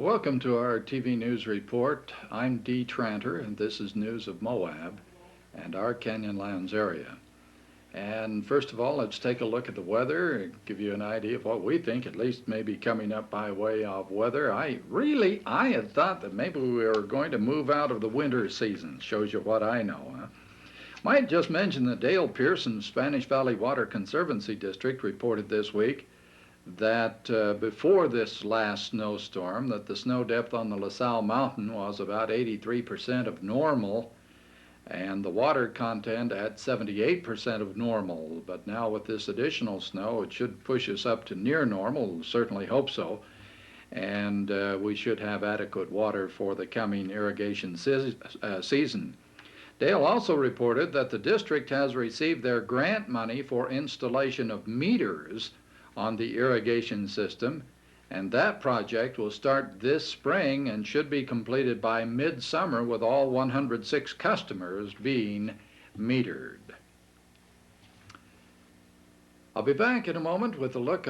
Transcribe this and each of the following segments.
Welcome to our TV News Report. I'm Dee Tranter, and this is news of Moab and our Canyonlands area. And first of all, let's take a look at the weather, give you an idea of what we think, at least maybe coming up by way of weather. I had thought that maybe we were going to move out of the winter season. Shows you what I know, huh? Might just mention that Dale Pearson Spanish Valley Water Conservancy District reported this week that before this last snowstorm, that the snow depth on the La Salle Mountain was about 83% of normal, and the water content at 78% of normal. But now with this additional snow, it should push us up to near normal, certainly hope so, and we should have adequate water for the coming irrigation season. Dale also reported that the district has received their grant money for installation of meters on the irrigation system, and that project will start this spring and should be completed by midsummer, with all 106 customers being metered. I'll be back in a moment with a look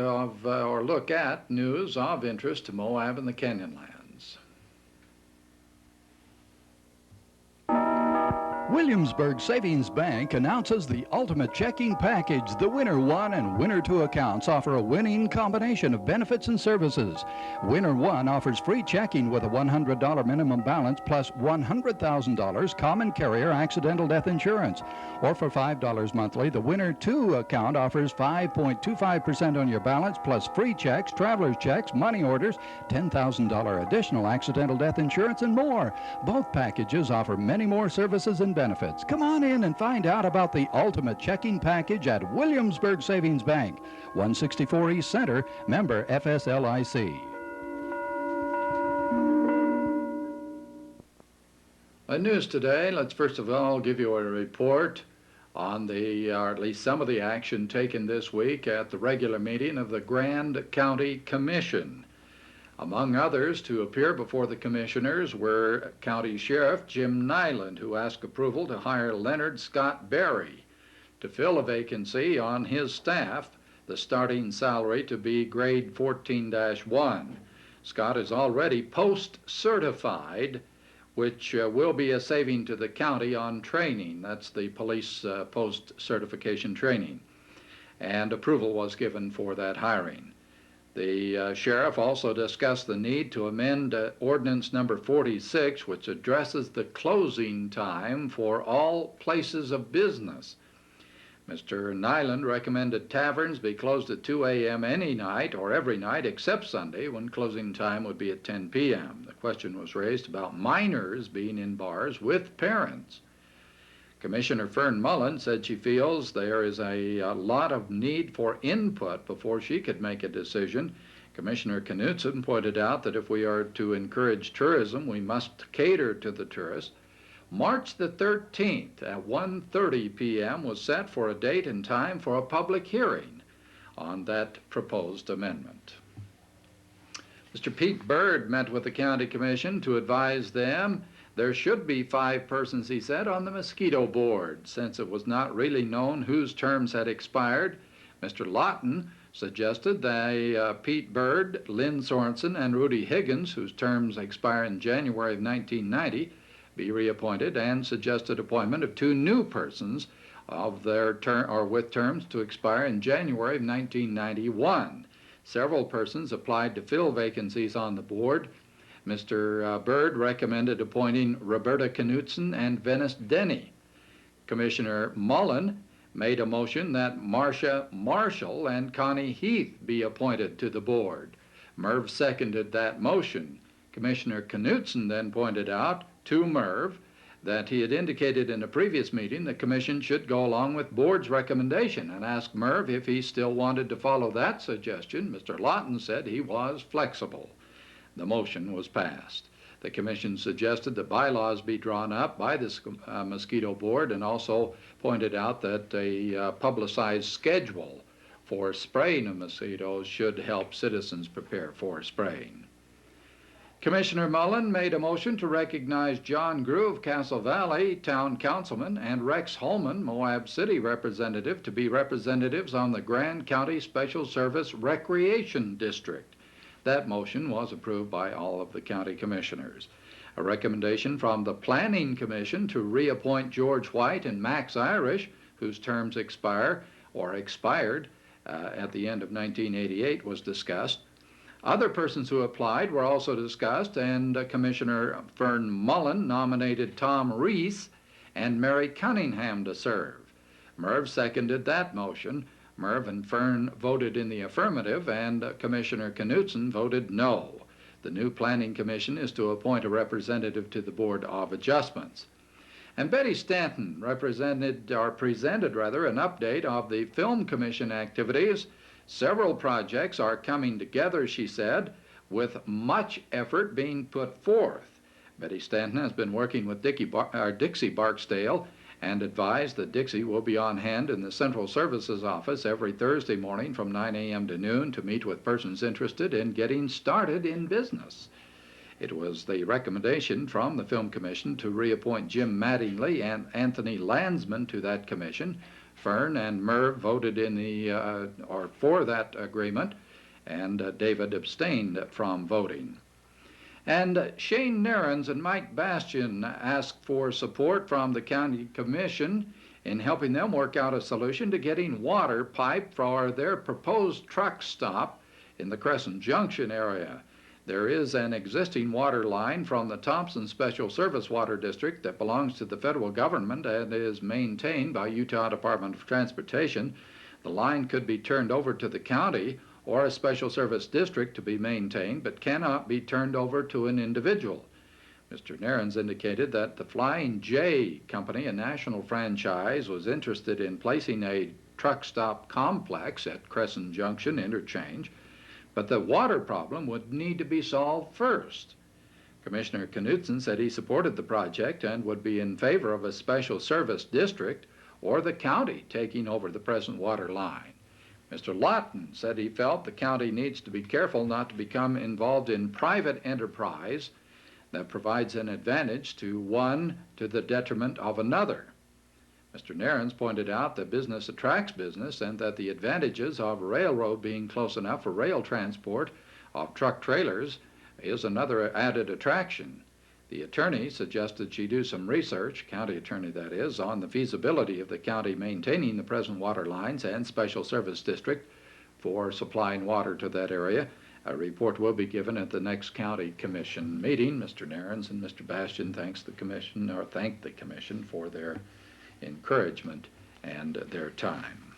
at news of interest to Moab and the Canyonlands. Williamsburg Savings Bank announces the ultimate checking package. The Winner 1 and Winner 2 accounts offer a winning combination of benefits and services. Winner 1 offers free checking with a $100 minimum balance plus $100,000 common carrier accidental death insurance. Or for $5 monthly, the Winner 2 account offers 5.25% on your balance plus free checks, traveler's checks, money orders, $10,000 additional accidental death insurance, and more. Both packages offer many more services and benefits. Come on in and find out about the ultimate checking package at Williamsburg Savings Bank, 164 East Center, member FSLIC. News today, let's first of all give you a report on or at least some of the action taken this week at the regular meeting of the Grand County Commission. Among others to appear before the commissioners were County Sheriff Jim Nyland, who asked approval to hire Leonard Scott Berry to fill a vacancy on his staff, the starting salary to be grade 14-1. Scott is already post-certified, which will be a saving to the county on training. That's the police post-certification training. And approval was given for that hiring. The sheriff also discussed the need to amend ordinance number 46, which addresses the closing time for all places of business. Mr. Nyland recommended taverns be closed at 2 a.m. any night or every night except Sunday, when closing time would be at 10 p.m. The question was raised about minors being in bars with parents. Commissioner Fern Mullen said she feels there is a lot of need for input before she could make a decision. Commissioner Knutson pointed out that if we are to encourage tourism, we must cater to the tourists. March the 13th at 1:30 p.m. was set for a date and time for a public hearing on that proposed amendment. Mr. Pete Byrd met with the County Commission to advise them there should be 5 persons, he said, on the mosquito board, since it was not really known whose terms had expired. Mr. Lawton suggested that Pete Byrd, Lynn Sorensen, and Rudy Higgins, whose terms expire in January of 1990, be reappointed, and suggested appointment of 2 new persons of their with terms to expire in January of 1991. Several persons applied to fill vacancies on the board. Mr. Byrd recommended appointing Roberta Knutson and Venice Denny. Commissioner Mullen made a motion that Marcia Marshall and Connie Heath be appointed to the board. Merv seconded that motion. Commissioner Knutson then pointed out to Merv that he had indicated in a previous meeting the commission should go along with board's recommendation, and asked Merv if he still wanted to follow that suggestion. Mr. Lawton said he was flexible. The motion was passed. The commission suggested that bylaws be drawn up by this mosquito board, and also pointed out that a publicized schedule for spraying of mosquitoes should help citizens prepare for spraying. Commissioner Mullen made a motion to recognize John Groove, Castle Valley Town Councilman, and Rex Holman, Moab City Representative, to be representatives on the Grand County Special Service Recreation District. That motion was approved by all of the county commissioners. A recommendation from the Planning Commission to reappoint George White and Max Irish, whose terms expired at the end of 1988, was discussed. Other persons who applied were also discussed, and Commissioner Fern Mullen nominated Tom Reese and Mary Cunningham to serve. Merv seconded that motion. Merv and Fern voted in the affirmative, and Commissioner Knutson voted no. The new Planning Commission is to appoint a representative to the Board of Adjustments. And Betty Stanton presented an update of the Film Commission activities. Several projects are coming together, she said, with much effort being put forth. Betty Stanton has been working with Dixie Barksdale and advised that Dixie will be on hand in the Central Services Office every Thursday morning from 9 a.m. to noon to meet with persons interested in getting started in business. It was the recommendation from the Film Commission to reappoint Jim Mattingly and Anthony Landsman to that commission. Fern and Merv voted for that agreement, and David abstained from voting. And Shane Narens and Mike Bastian asked for support from the County Commission in helping them work out a solution to getting water piped for their proposed truck stop in the Crescent Junction area. There is an existing water line from the Thompson Special Service Water District that belongs to the federal government and is maintained by Utah Department of Transportation. The line could be turned over to the county or a special service district to be maintained, but cannot be turned over to an individual. Mr. Narens indicated that the Flying J Company, a national franchise, was interested in placing a truck stop complex at Crescent Junction Interchange, but the water problem would need to be solved first. Commissioner Knutson said he supported the project and would be in favor of a special service district or the county taking over the present water line. Mr. Lawton said he felt the county needs to be careful not to become involved in private enterprise that provides an advantage to one to the detriment of another. Mr. Narens pointed out that business attracts business and that the advantages of a railroad being close enough for rail transport of truck trailers is another added attraction. The attorney suggested she do some research, county attorney that is, on the feasibility of the county maintaining the present water lines and special service district for supplying water to that area. A report will be given at the next county commission meeting. Mr. Narens and Mr. Bastian thanked the commission for their encouragement and their time.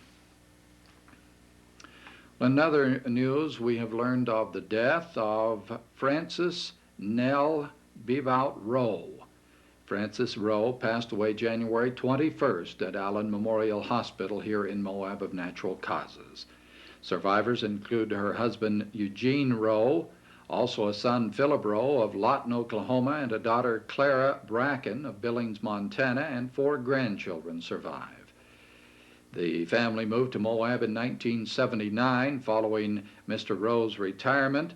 In other news, we have learned of the death of Francis Nell Bevout Rowe. Francis Rowe passed away January 21st at Allen Memorial Hospital here in Moab of natural causes. Survivors include her husband Eugene Rowe, also a son Philip Rowe of Lawton, Oklahoma, and a daughter Clara Bracken of Billings, Montana, and 4 grandchildren survive. The family moved to Moab in 1979 following Mr. Rowe's retirement.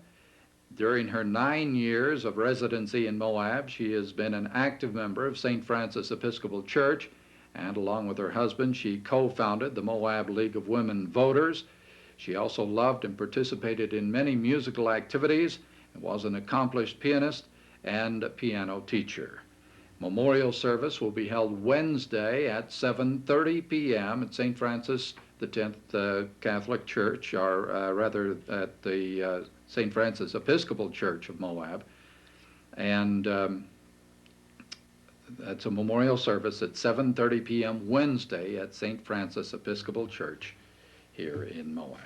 During her 9 years of residency in Moab, she has been an active member of St. Francis Episcopal Church, and along with her husband, she co-founded the Moab League of Women Voters. She also loved and participated in many musical activities and was an accomplished pianist and piano teacher. Memorial service will be held Wednesday at 7:30 p.m. at St. Francis the 10th Catholic Church, or rather at the St. Francis Episcopal Church of Moab. And that's a memorial service at 7:30 p.m. Wednesday at St. Francis Episcopal Church here in Moab.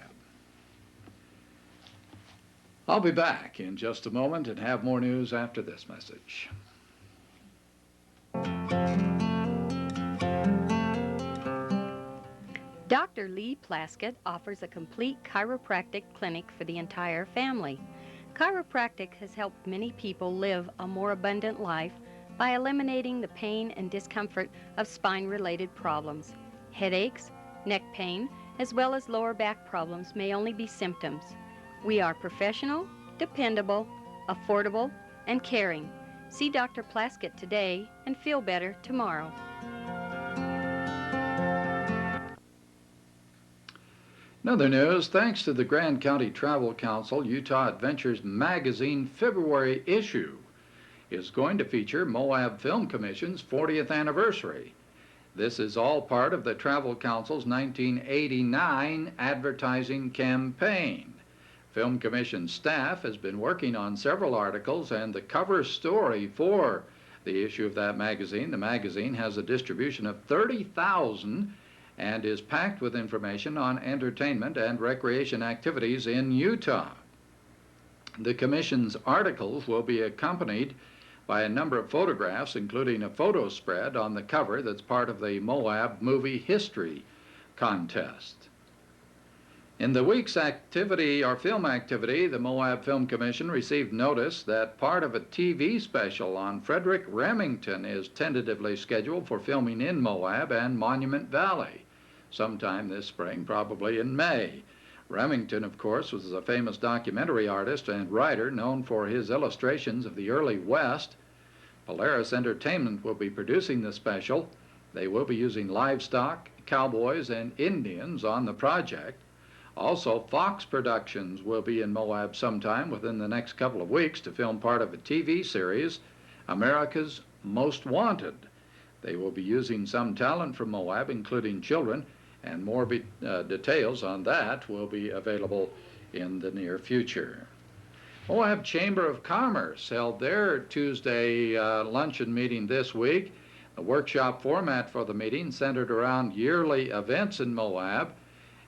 I'll be back in just a moment and have more news after this message. Dr. Lee Plaskett offers a complete chiropractic clinic for the entire family. Chiropractic has helped many people live a more abundant life by eliminating the pain and discomfort of spine-related problems. Headaches, neck pain, as well as lower back problems may only be symptoms. We are professional, dependable, affordable, and caring. See Dr. Plaskett today and feel better tomorrow. In other news, thanks to the Grand County Travel Council, Utah Adventures Magazine February issue is going to feature Moab Film Commission's 40th anniversary. This is all part of the Travel Council's 1989 advertising campaign. Film Commission staff has been working on several articles, and the cover story for the issue of that magazine, the magazine has a distribution of 30,000 and is packed with information on entertainment and recreation activities in Utah. The Commission's articles will be accompanied by a number of photographs, including a photo spread on the cover that's part of the Moab Movie History Contest. In the week's activity or film activity, the Moab Film Commission received notice that part of a TV special on Frederick Remington is tentatively scheduled for filming in Moab and Monument Valley sometime this spring, probably in May. Remington, of course, was a famous documentary artist and writer known for his illustrations of the early West. Polaris Entertainment will be producing the special. They will be using livestock, cowboys, and Indians on the project. Also, Fox Productions will be in Moab sometime within the next couple of weeks to film part of a TV series, America's Most Wanted. They will be using some talent from Moab, including children, and more details on that will be available in the near future. Moab Chamber of Commerce held their Tuesday luncheon meeting this week. The workshop format for the meeting centered around yearly events in Moab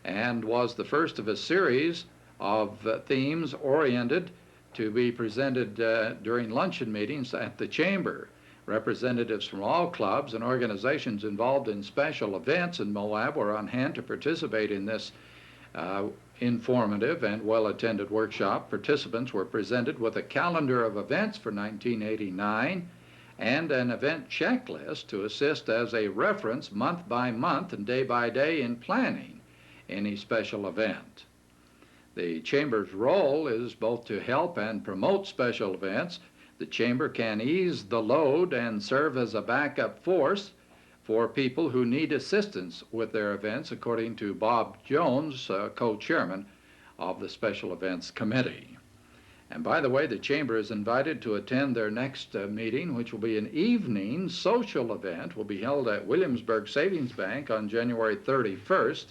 and was the first of a series of themes oriented to be presented during luncheon meetings at the Chamber. Representatives from all clubs and organizations involved in special events in Moab were on hand to participate in this informative and well-attended workshop. Participants were presented with a calendar of events for 1989 and an event checklist to assist as a reference month by month and day by day in planning any special event. The Chamber's role is both to help and promote special events. The Chamber can ease the load and serve as a backup force for people who need assistance with their events, according to Bob Jones, co-chairman of the Special Events Committee. And by the way, the Chamber is invited to attend their next meeting, which will be an evening social event, will be held at Williamsburg Savings Bank on January 31st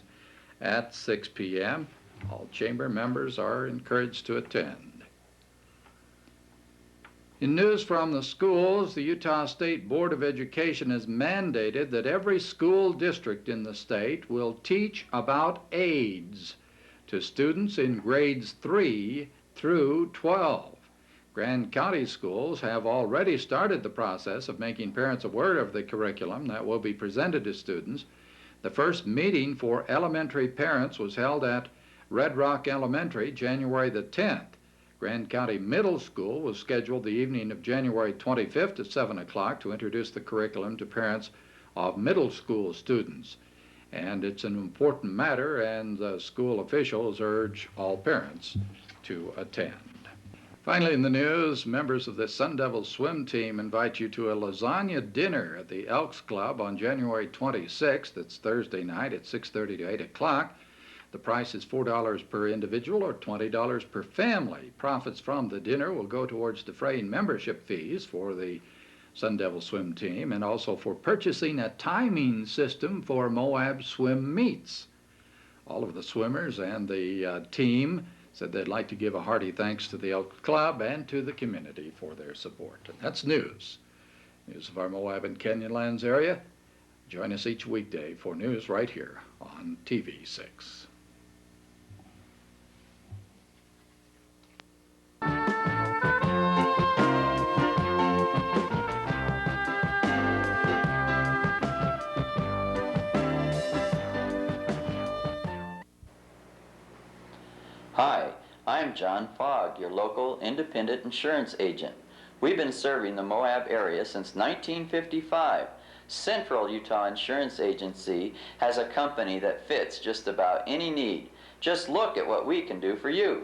at 6 p.m. All Chamber members are encouraged to attend. In news from the schools, the Utah State Board of Education has mandated that every school district in the state will teach about AIDS to students in grades 3 through 12. Grand County schools have already started the process of making parents aware of the curriculum that will be presented to students. The first meeting for elementary parents was held at Red Rock Elementary January the 10th. Grand County Middle School was scheduled the evening of January 25th at 7 o'clock to introduce the curriculum to parents of middle school students. And it's an important matter, and school officials urge all parents to attend. Finally in the news, members of the Sun Devil swim team invite you to a lasagna dinner at the Elks Club on January 26th. It's Thursday night at 6:30 to 8 o'clock. The price is $4 per individual or $20 per family. Profits from the dinner will go towards defraying membership fees for the Sun Devil swim team and also for purchasing a timing system for Moab swim meets. All of the swimmers and the team said they'd like to give a hearty thanks to the Elk Club and to the community for their support. And that's news. News of our Moab and Canyonlands area. Join us each weekday for news right here on TV6. Hi, I'm John Fogg, your local independent insurance agent. We've been serving the Moab area since 1955. Central Utah Insurance Agency has a company that fits just about any need. Just look at what we can do for you.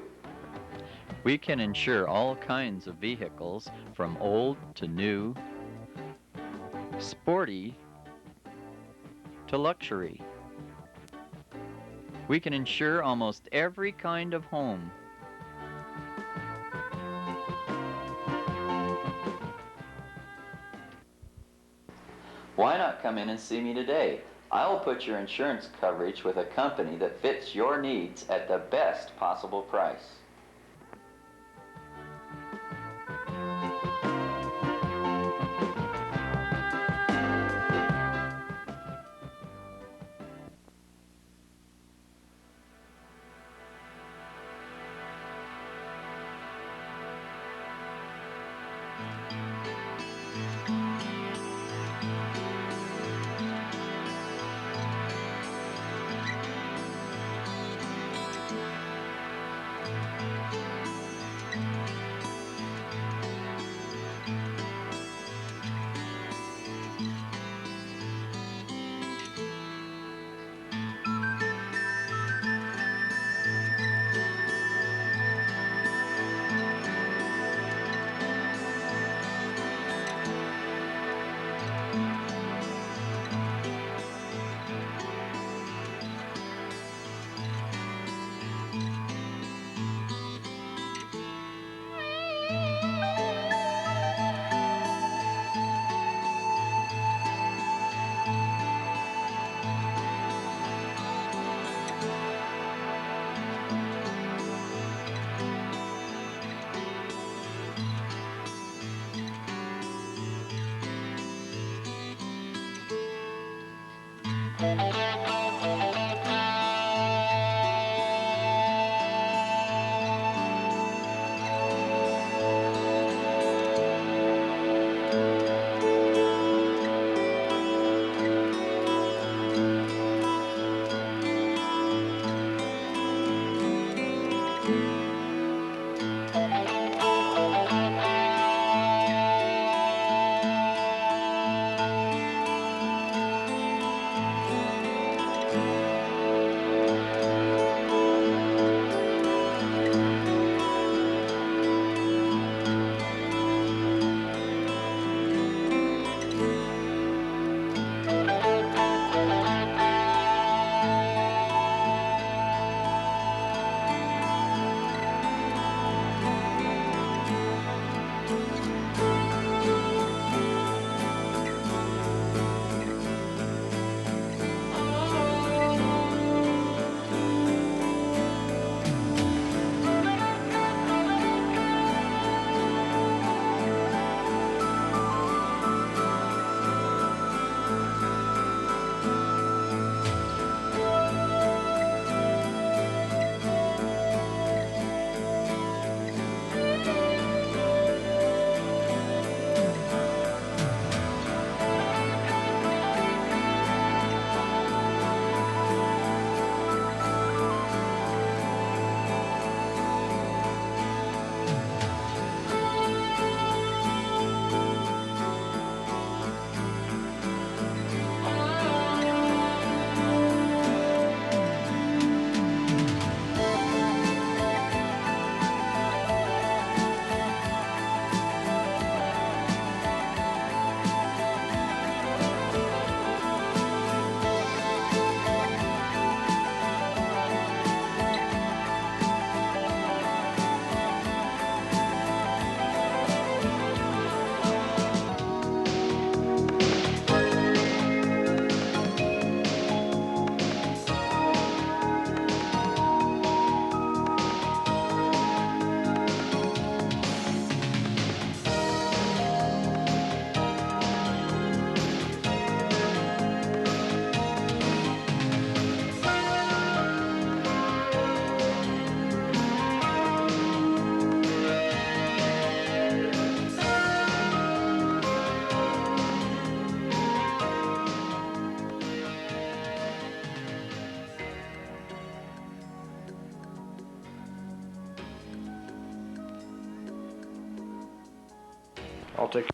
We can insure all kinds of vehicles, from old to new, sporty to luxury. We can insure almost every kind of home. Why not come in and see me today? I will put your insurance coverage with a company that fits your needs at the best possible price. I'll take.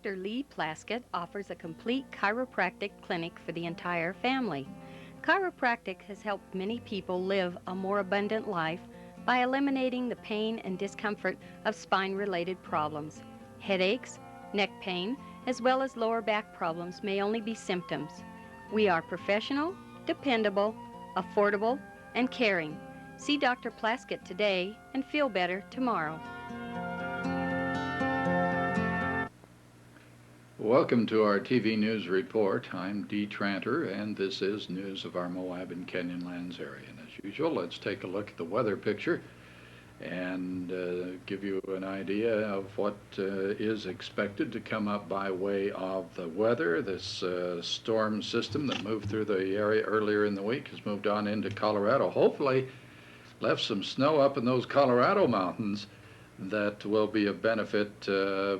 Dr. Lee Plaskett offers a complete chiropractic clinic for the entire family. Chiropractic has helped many people live a more abundant life by eliminating the pain and discomfort of spine-related problems. Headaches, neck pain, as well as lower back problems may only be symptoms. We are professional, dependable, affordable, and caring. See Dr. Plaskett today and feel better tomorrow. Welcome to our TV News Report. I'm Dee Tranter, and this is news of our Moab and Canyonlands area. And as usual, let's take a look at the weather picture and give you an idea of what is expected to come up by way of the weather. This storm system that moved through the area earlier in the week has moved on into Colorado. Hopefully left some snow up in those Colorado mountains that will be a benefit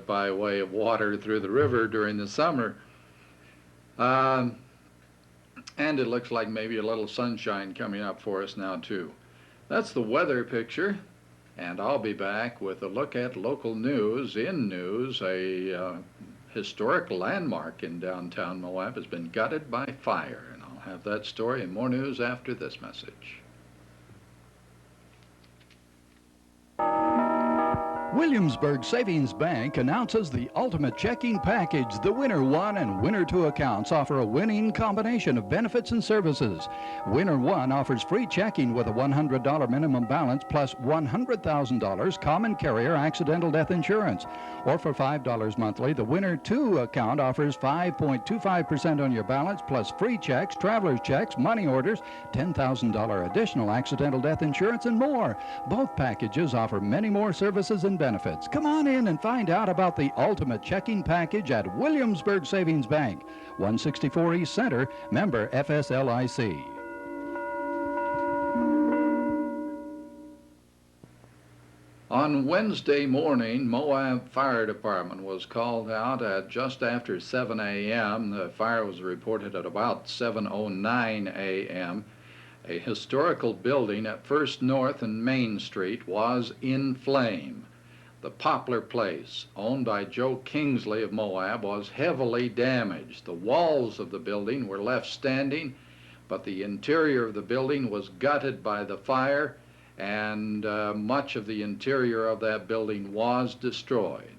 by way of water through the river during the summer. And it looks like maybe a little sunshine coming up for us now too. That's the weather picture, and I'll be back with a look at local news. In news, a historic landmark in downtown Moab has been gutted by fire, and I'll have that story and more news after this message. Williamsburg Savings Bank announces the ultimate checking package. The Winner 1 and Winner 2 accounts offer a winning combination of benefits and services. Winner 1 offers free checking with a $100 minimum balance plus $100,000 common carrier accidental death insurance. Or for $5 monthly, the Winner 2 account offers 5.25% on your balance plus free checks, traveler's checks, money orders, $10,000 additional accidental death insurance, and more. Both packages offer many more services and benefits. Come on in and find out about the ultimate checking package at Williamsburg Savings Bank, 164 East Center, member FSLIC. On Wednesday morning, Moab Fire Department was called out at just after 7 a.m. The fire was reported at about 7:09 a.m. A historical building at First North and Main Street was in flame. The Poplar Place, owned by Joe Kingsley of Moab, was heavily damaged. The walls of the building were left standing, but the interior of the building was gutted by the fire, and much of the interior of that building was destroyed.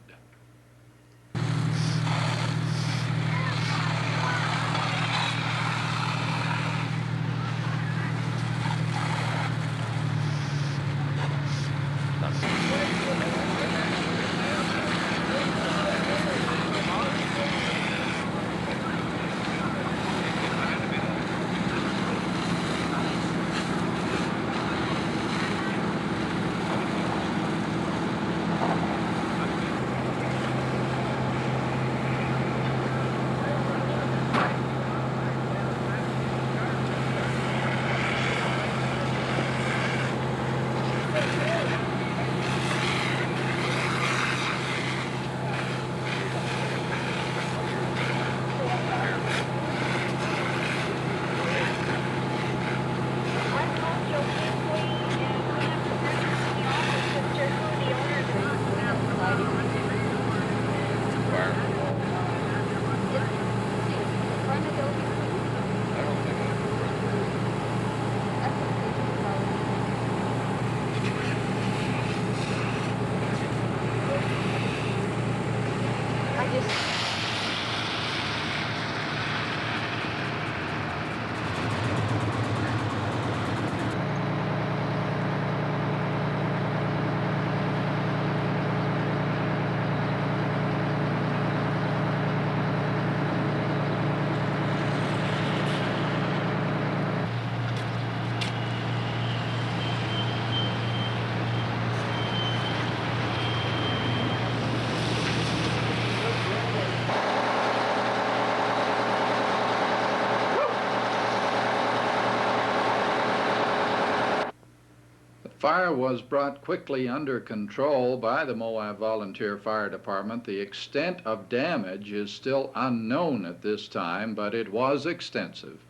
Fire was brought quickly under control by the Moab Volunteer Fire Department. The extent of damage is still unknown at this time, but it was extensive,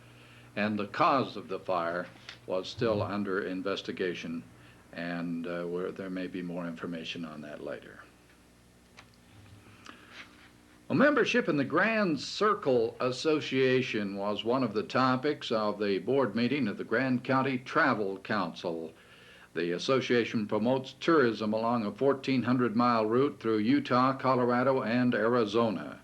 and the cause of the fire was still under investigation, and there may be more information on that later. Well, membership in the Grand Circle Association was one of the topics of the board meeting of the Grand County Travel Council. The association promotes tourism along a 1,400-mile route through Utah, Colorado, and Arizona.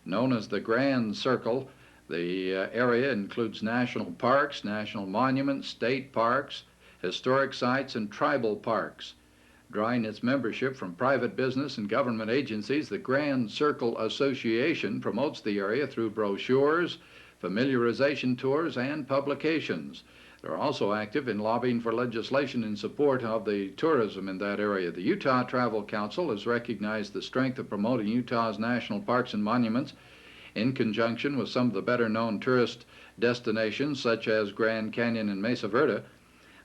Known as the Grand Circle, the area includes national parks, national monuments, state parks, historic sites, and tribal parks. Drawing its membership from private business and government agencies, the Grand Circle Association promotes the area through brochures, familiarization tours, and publications. They're also active in lobbying for legislation in support of the tourism in that area. The Utah Travel Council has recognized the strength of promoting Utah's national parks and monuments in conjunction with some of the better-known tourist destinations such as Grand Canyon and Mesa Verde.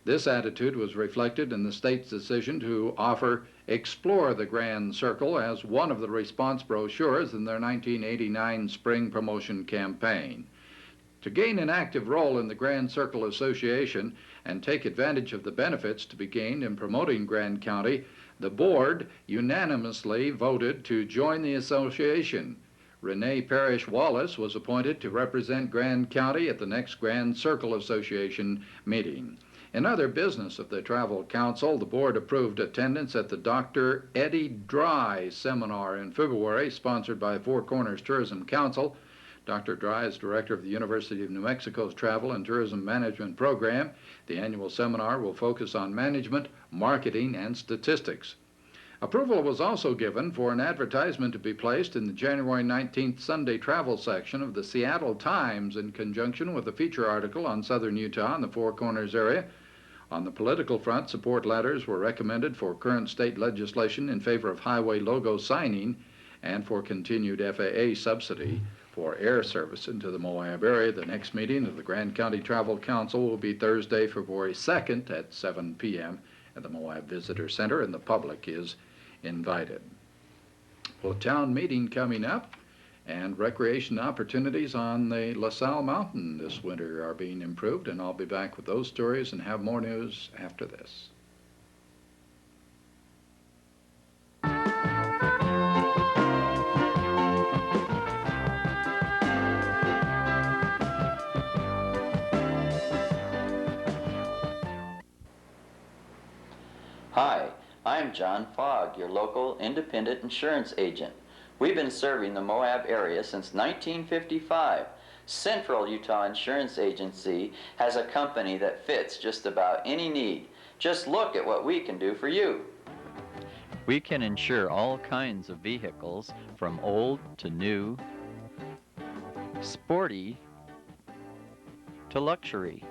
This attitude was reflected in the state's decision to offer Explore the Grand Circle as one of the response brochures in their 1989 spring promotion campaign. To gain an active role in the Grand Circle Association and take advantage of the benefits to be gained in promoting Grand County, the board unanimously voted to join the association. Renee Parrish Wallace was appointed to represent Grand County at the next Grand Circle Association meeting. In other business of the Travel Council, the board approved attendance at the Dr. Eddie Dry seminar in February, sponsored by Four Corners Tourism Council. Dr. Dry is director of the University of New Mexico's Travel and Tourism Management Program. The annual seminar will focus on management, marketing, and statistics. Approval was also given for an advertisement to be placed in the January 19th Sunday travel section of the Seattle Times in conjunction with a feature article on southern Utah and the Four Corners area. On the political front, support letters were recommended for current state legislation in favor of highway logo signing and for continued FAA subsidy for air service into the Moab area. The next meeting of the Grand County Travel Council will be Thursday, February 2nd at 7 p.m. at the Moab Visitor Center, and the public is invited. Well, a town meeting coming up, and recreation opportunities on the LaSalle Mountain this winter are being improved, and I'll be back with those stories and have more news after this. Hi, I'm John Fogg, your local independent insurance agent. We've been serving the Moab area since 1955. Central Utah Insurance Agency has a company that fits just about any need. Just look at what we can do for you. We can insure all kinds of vehicles from old to new, sporty to luxury.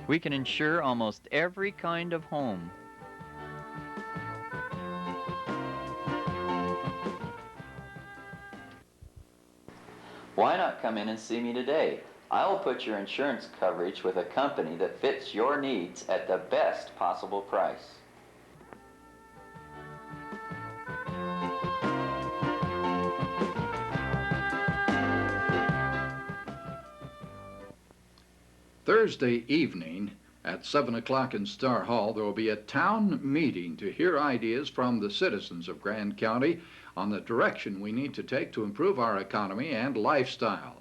We can insure almost every kind of home. Why not come in and see me today? I'll put your insurance coverage with a company that fits your needs at the best possible price. Thursday evening at 7 o'clock in Star Hall, there will be a town meeting to hear ideas from the citizens of Grand County on the direction we need to take to improve our economy and lifestyle.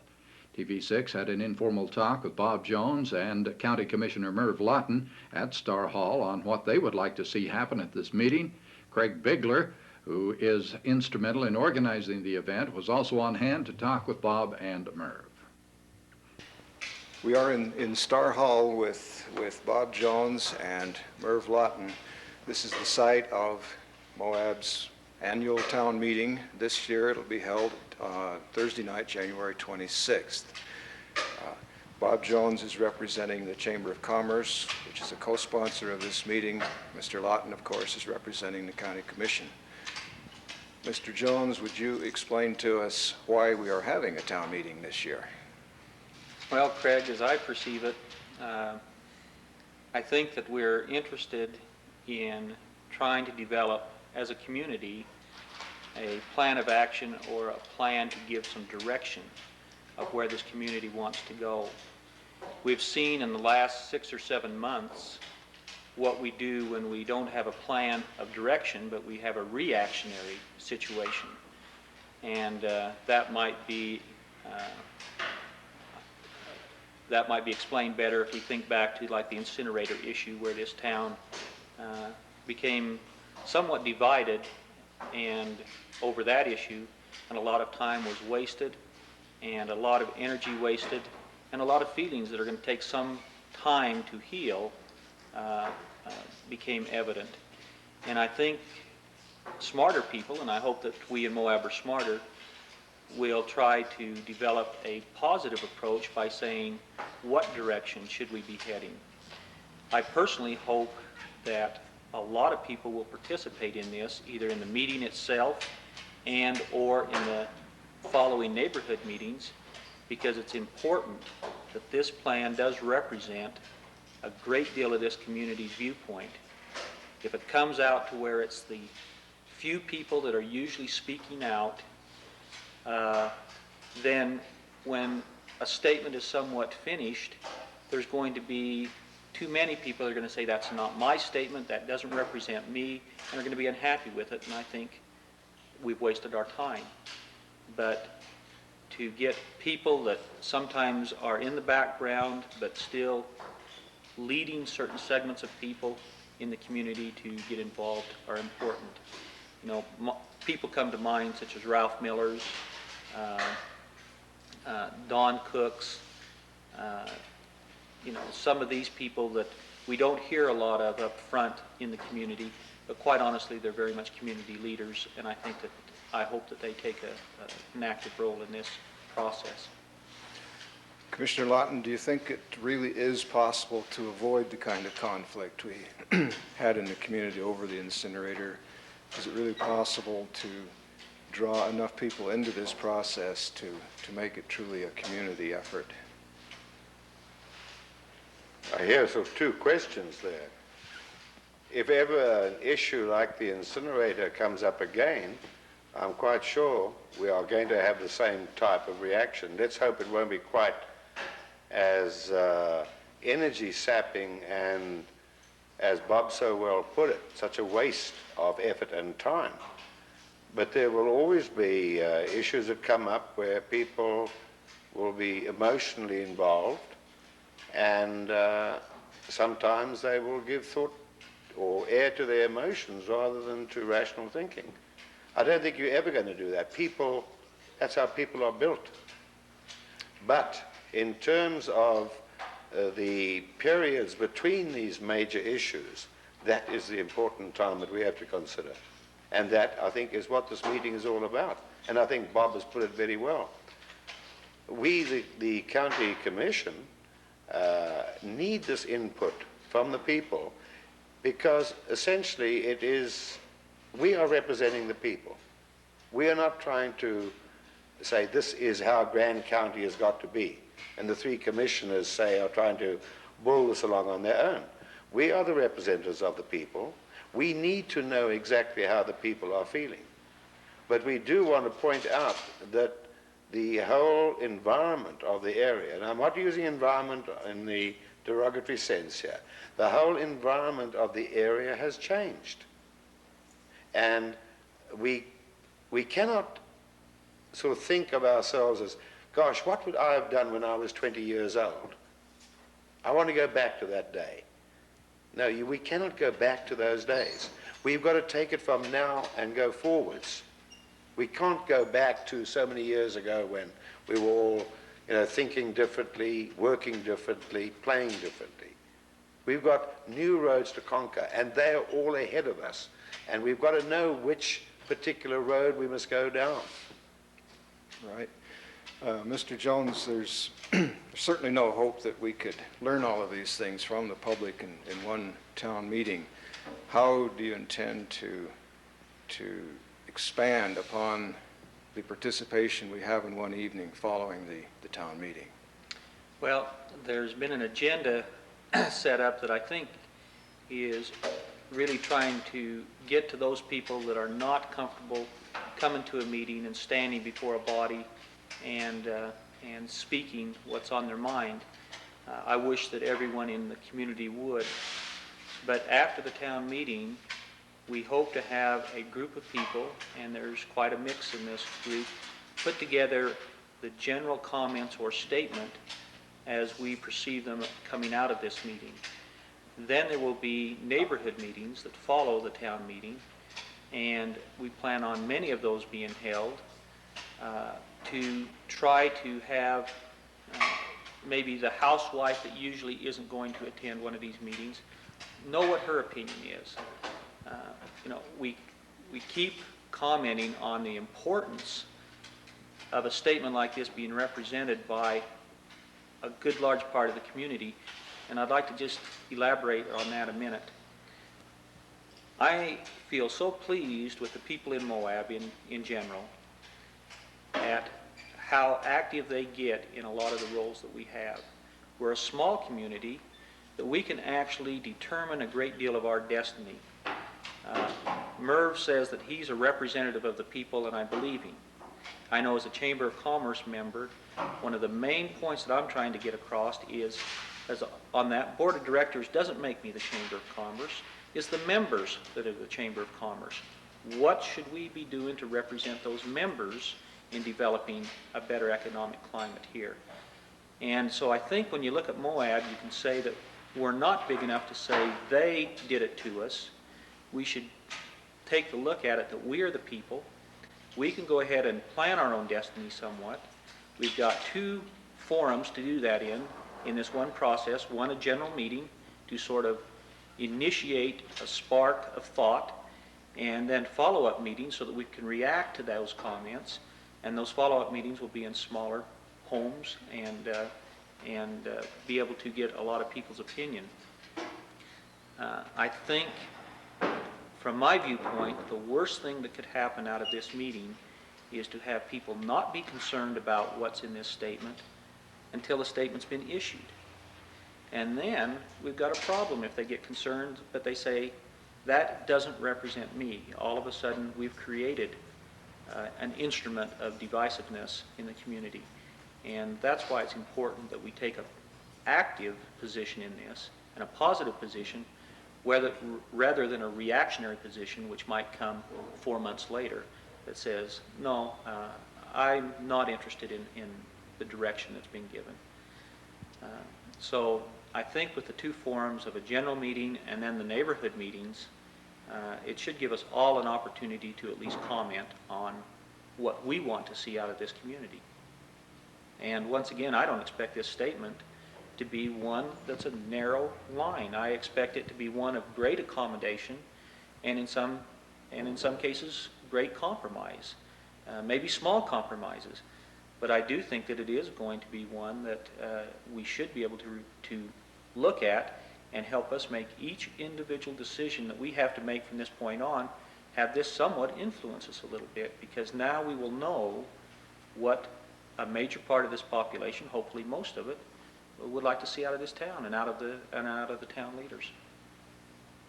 TV6 had an informal talk with Bob Jones and County Commissioner Merv Lawton at Star Hall on what they would like to see happen at this meeting. Craig Bigler, who is instrumental in organizing the event, was also on hand to talk with Bob and Merv. We are in Star Hall with Bob Jones and Merv Lawton. This is the site of Moab's annual town meeting. This year it'll be held Thursday night, January 26th. Bob Jones is representing the Chamber of Commerce, which is a co-sponsor of this meeting. Mr. Lawton, of course, is representing the County Commission. Mr. Jones, would you explain to us why we are having a town meeting this year? Well, Craig, as I perceive it, I think that we're interested in trying to develop as a community a plan of action or a plan to give some direction of where this community wants to go. We've seen in the last 6 or 7 months what we do when we don't have a plan of direction, but we have a reactionary situation. and that might be explained better if we think back to like the incinerator issue, where this town became somewhat divided and over that issue, and a lot of time was wasted and a lot of energy wasted and a lot of feelings that are going to take some time to heal became evident. And I think smarter people, and I hope that we in Moab are smarter, will try to develop a positive approach by saying, what direction should we be heading? I personally hope that a lot of people will participate in this, either in the meeting itself and or in the following neighborhood meetings, because it's important that this plan does represent a great deal of this community's viewpoint. If it comes out to where it's the few people that are usually speaking out, then when a statement is somewhat finished, there's going to be too many people that are going to say, that's not my statement, that doesn't represent me, and are going to be unhappy with it, and I think we've wasted our time. But to get people that sometimes are in the background but still leading certain segments of people in the community to get involved are important. You know, people come to mind such as Ralph Miller's, Don Cook's, you know, some of these people that we don't hear a lot of up front in the community, but quite honestly, they're very much community leaders, and I hope that they take an active role in this process. Commissioner Lawton, do you think it really is possible to avoid the kind of conflict we had in the community over the incinerator? Is it really possible to draw enough people into this process to make it truly a community effort? I hear sort of two questions there. If ever an issue like the incinerator comes up again, I'm quite sure we are going to have the same type of reaction. Let's hope it won't be quite as energy sapping and, as Bob so well put it, such a waste of effort and time. But there will always be issues that come up where people will be emotionally involved, and sometimes they will give thought or air to their emotions rather than to rational thinking. I don't think you're ever going to do that. People, that's how people are built. But in terms of the periods between these major issues, that is the important time that we have to consider. And that, I think, is what this meeting is all about. And I think Bob has put it very well. We, the County Commission, need this input from the people, because essentially it is, we are representing the people. We are not trying to say this is how Grand County has got to be, and the three commissioners say are trying to bull this along on their own. We are the representatives of the people. We need to know exactly how the people are feeling. But we do want to point out that the whole environment of the area, and I'm not using environment in the derogatory sense here, the whole environment of the area has changed. And we cannot sort of think of ourselves as, gosh, what would I have done when I was 20 years old? I want to go back to that day. No, we cannot go back to those days. We've got to take it from now and go forwards. We can't go back to so many years ago when we were all, thinking differently, working differently, playing differently. We've got new roads to conquer, and they are all ahead of us. And we've got to know which particular road we must go down. Right. Mr. Jones, there's certainly no hope that we could learn all of these things from the public in one town meeting. How do you intend to expand upon the participation we have in one evening following the town meeting? Well, there's been an agenda set up that I think is really trying to get to those people that are not comfortable coming to a meeting and standing before a body and speaking what's on their mind. I wish that everyone in the community would. But after the town meeting, we hope to have a group of people, and there's quite a mix in this group, put together the general comments or statement as we perceive them coming out of this meeting. Then there will be neighborhood meetings that follow the town meeting, and we plan on many of those being held to try to have maybe the housewife that usually isn't going to attend one of these meetings know what her opinion is. We keep commenting on the importance of a statement like this being represented by a good large part of the community, and I'd like to just elaborate on that a minute. I feel so pleased with the people in Moab in general at how active they get in a lot of the roles that we have. We're a small community, but we can actually determine a great deal of our destiny. Merv says that he's a representative of the people, and I believe him. I know as a Chamber of Commerce member, one of the main points that I'm trying to get across is, on that board of directors doesn't make me the Chamber of Commerce, is the members that are the Chamber of Commerce. What should we be doing to represent those members in developing a better economic climate here? And so I think when you look at Moab, you can say that we're not big enough to say they did it to us. We should take the look at it that we are the people. We can go ahead and plan our own destiny somewhat. We've got two forums to do that in this one process. One, a general meeting to sort of initiate a spark of thought, and then follow-up meetings so that we can react to those comments. And those follow-up meetings will be in smaller homes and be able to get a lot of people's opinion. I think, from my viewpoint, the worst thing that could happen out of this meeting is to have people not be concerned about what's in this statement until the statement's been issued. And then we've got a problem if they get concerned, but they say, that doesn't represent me. All of a sudden, we've created an instrument of divisiveness in the community. And that's why it's important that we take an active position in this, and a positive position, rather than a reactionary position which might come 4 months later that says, no, I'm not interested in the direction that's being given. So I think with the two forums of a general meeting and then the neighborhood meetings, it should give us all an opportunity to at least comment on what we want to see out of this community. And once again, I don't expect this statement to be one that's a narrow line. I expect it to be one of great accommodation, and in some cases, great compromise, maybe small compromises. But I do think that it is going to be one that we should be able to look at and help us make each individual decision that we have to make from this point on, have this somewhat influence us a little bit, because now we will know what a major part of this population, hopefully most of it, would like to see out of this town and out of the town leaders.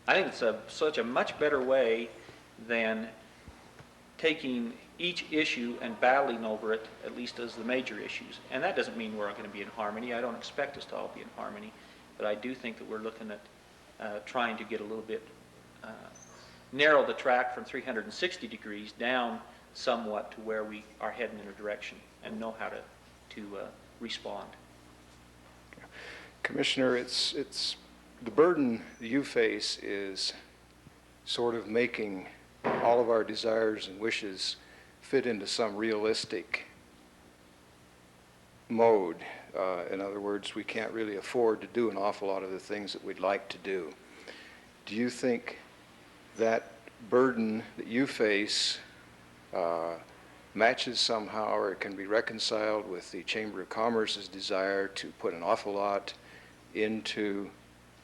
I think it's such a much better way than taking each issue and battling over it, at least as the major issues. And that doesn't mean we're not going to be in harmony. I don't expect us to all be in harmony, but I do think that we're looking at trying to get a little bit, narrow the track from 360 degrees down somewhat to where we are heading in a direction and know how to respond. Commissioner, it's the burden you face is sort of making all of our desires and wishes fit into some realistic mode. In other words, we can't really afford to do an awful lot of the things that we'd like to do. Do you think that burden that you face matches somehow, or it can be reconciled with the Chamber of Commerce's desire to put an awful lot into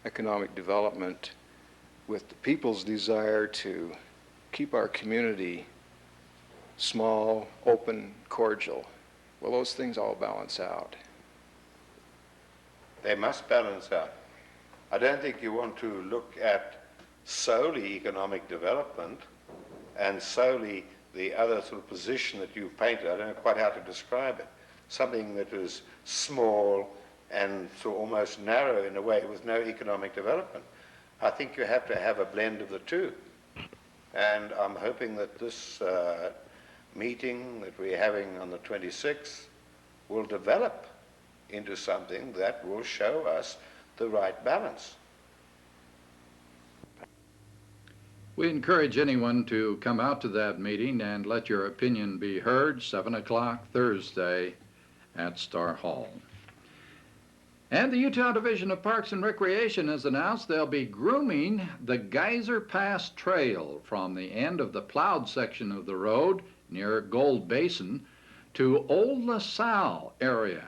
economic development with the people's desire to keep our community small, open, cordial? Will those things all balance out? They must balance out. I don't think you want to look at solely economic development and solely the other sort of position that you've painted. I don't know quite how to describe it. Something that is small and so almost narrow in a way with no economic development. I think you have to have a blend of the two. And I'm hoping that this meeting that we're having on the 26th will develop into something that will show us the right balance. We encourage anyone to come out to that meeting and let your opinion be heard, 7 o'clock Thursday at Star Hall. And the Utah Division of Parks and Recreation has announced they'll be grooming the Geyser Pass Trail from the end of the plowed section of the road near Gold Basin to Old LaSalle area.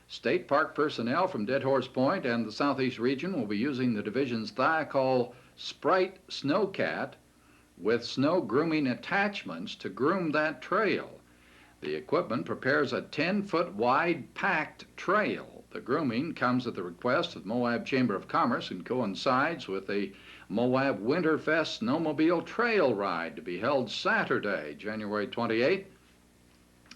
State Park personnel from Dead Horse Point and the Southeast region will be using the division's Thiokol Sprite Snowcat with snow grooming attachments to groom that trail. The equipment prepares a 10-foot wide packed trail. The grooming comes at the request of the Moab Chamber of Commerce and coincides with the Moab Winterfest Snowmobile Trail Ride to be held Saturday, January 28th.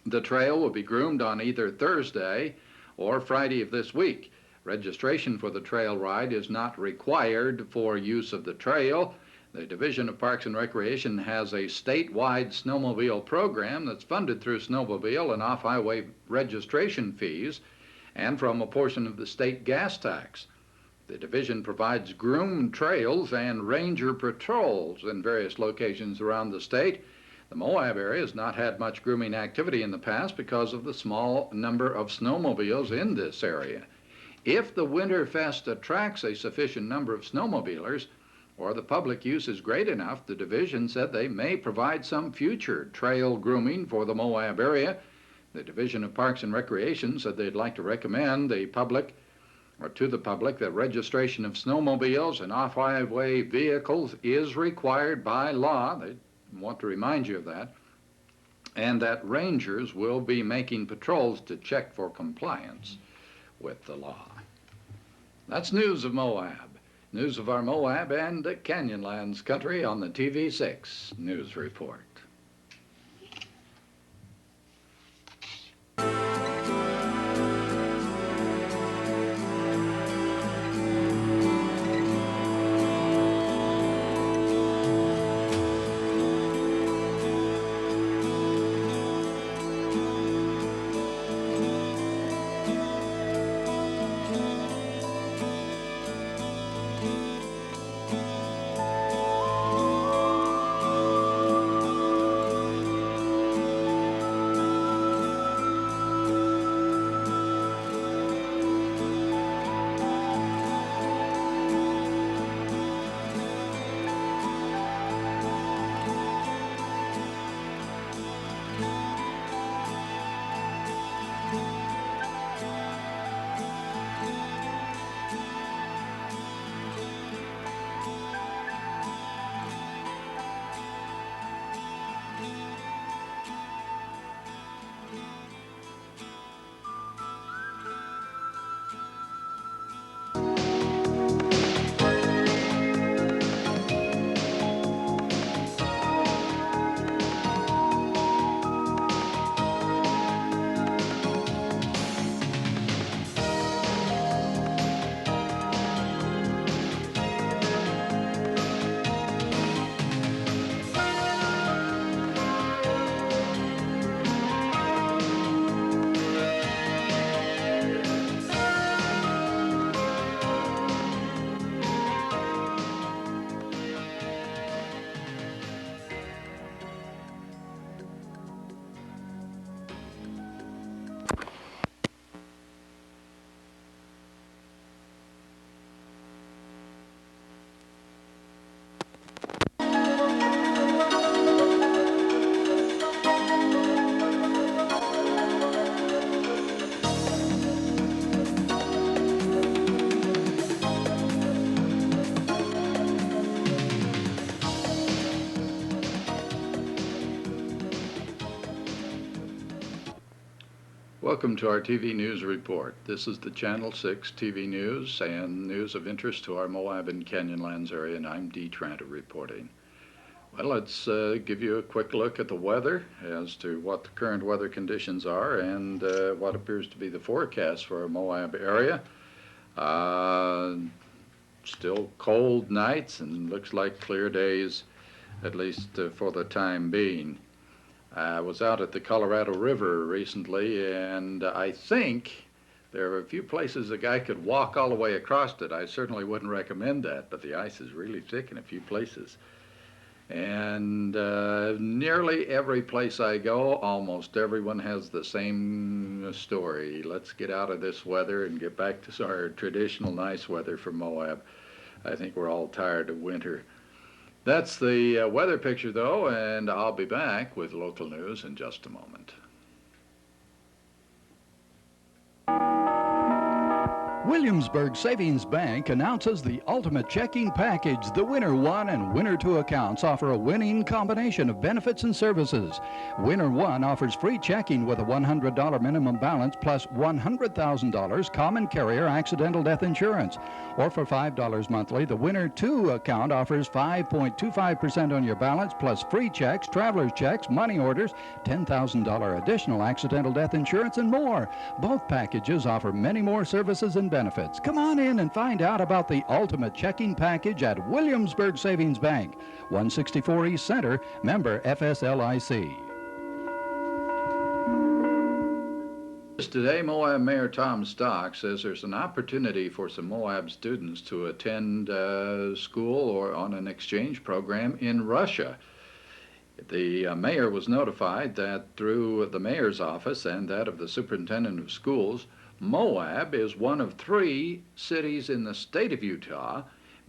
The trail will be groomed on either Thursday or Friday of this week. Registration for the trail ride is not required for use of the trail. The Division of Parks and Recreation has a statewide snowmobile program that's funded through snowmobile and off-highway registration fees and from a portion of the state gas tax. The division provides groomed trails and ranger patrols in various locations around the state. The Moab area has not had much grooming activity in the past because of the small number of snowmobiles in this area. If the Winterfest attracts a sufficient number of snowmobilers, or the public use is great enough, the division said they may provide some future trail grooming for the Moab area. The Division of Parks and Recreation said they'd like to recommend to the public that registration of snowmobiles and off-highway vehicles is required by law. They want to remind you of that. And that rangers will be making patrols to check for compliance with the law. That's news of Moab. News of our Moab and Canyonlands country on the TV6 News Report. Welcome to our TV News Report. This is the Channel 6 TV News and news of interest to our Moab and Canyonlands area, and I'm Dee Tranter reporting. Well, let's give you a quick look at the weather as to what the current weather conditions are and what appears to be the forecast for our Moab area. Still cold nights and looks like clear days at least for the time being. I was out at the Colorado River recently, and I think there are a few places a guy could walk all the way across it. I certainly wouldn't recommend that, but the ice is really thick in a few places. And nearly every place I go, almost everyone has the same story. Let's get out of this weather and get back to our traditional nice weather for Moab. I think we're all tired of winter. That's the weather picture, though, and I'll be back with local news in just a moment. Williamsburg Savings Bank announces the ultimate checking package. The Winner 1 and Winner 2 accounts offer a winning combination of benefits and services. Winner 1 offers free checking with a $100 minimum balance plus $100,000 common carrier accidental death insurance. Or for $5 monthly, the Winner 2 account offers 5.25% on your balance plus free checks, traveler's checks, money orders, $10,000 additional accidental death insurance, and more. Both packages offer many more services and benefits. Come on in and find out about the ultimate checking package at Williamsburg Savings Bank, 164 East Center, member FSLIC. Today, Moab Mayor Tom Stock says there's an opportunity for some Moab students to attend school or on an exchange program in Russia. The mayor was notified that through the mayor's office and that of the superintendent of schools, Moab is one of 3 cities in the state of Utah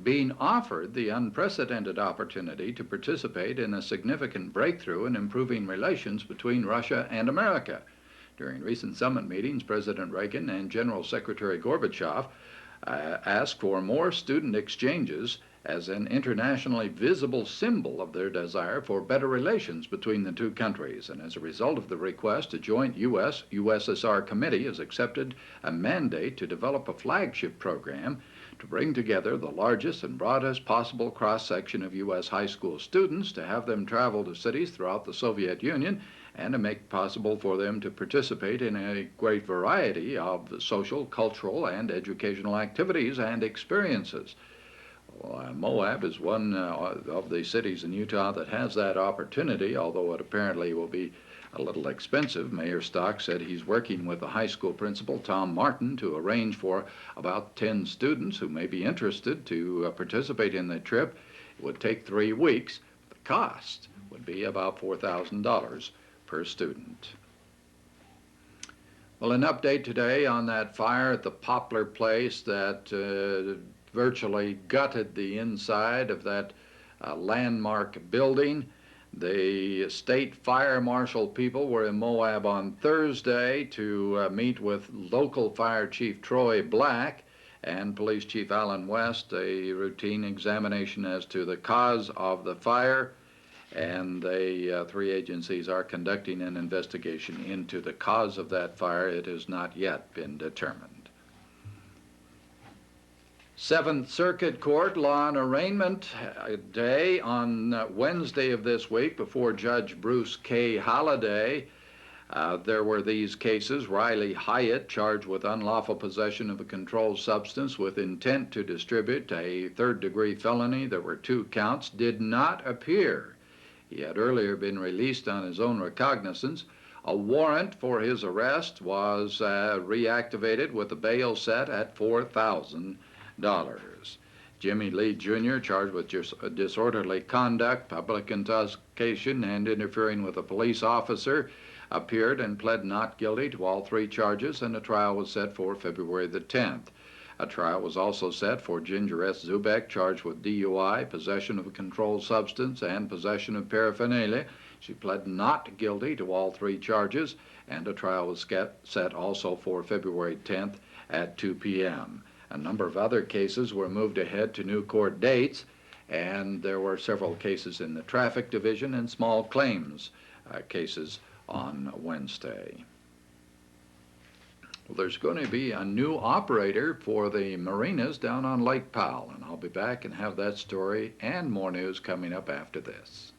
being offered the unprecedented opportunity to participate in a significant breakthrough in improving relations between Russia and America. During recent summit meetings, President Reagan and General Secretary Gorbachev asked for more student exchanges as an internationally visible symbol of their desire for better relations between the 2 countries. And as a result of the request, a joint U.S.-USSR committee has accepted a mandate to develop a flagship program to bring together the largest and broadest possible cross-section of U.S. high school students, to have them travel to cities throughout the Soviet Union, and to make it possible for them to participate in a great variety of social, cultural, and educational activities and experiences. Well, Moab is one of the cities in Utah that has that opportunity, although it apparently will be a little expensive. Mayor Stock said he's working with the high school principal, Tom Martin, to arrange for about 10 students who may be interested to participate in the trip. It would take 3 weeks. The cost would be about $4,000 per student. Well, an update today on that fire at the Poplar Place that virtually gutted the inside of that landmark building. The state fire marshal people were in Moab on Thursday to meet with local fire chief Troy Black and police chief Alan West, a routine examination as to the cause of the fire, and the 3 agencies are conducting an investigation into the cause of that fire. It has not yet been determined. 7th Circuit Court Law and Arraignment Day on Wednesday of this week before Judge Bruce K. Holliday. There were these cases. Riley Hyatt, charged with unlawful possession of a controlled substance with intent to distribute, a 3rd-degree felony. There were 2 counts, did not appear. He had earlier been released on his own recognizance. A warrant for his arrest was reactivated with the bail set at $4,000. Jimmy Lee Jr., charged with disorderly conduct, public intoxication, and interfering with a police officer, appeared and pled not guilty to all 3 charges, and a trial was set for February the 10th. A trial was also set for Ginger S. Zubek, charged with DUI, possession of a controlled substance, and possession of paraphernalia. She pled not guilty to all 3 charges, and a trial was set also for February 10th at 2 p.m. A number of other cases were moved ahead to new court dates, and there were several cases in the traffic division and small claims cases on Wednesday. Well, there's going to be a new operator for the marinas down on Lake Powell, and I'll be back and have that story and more news coming up after this.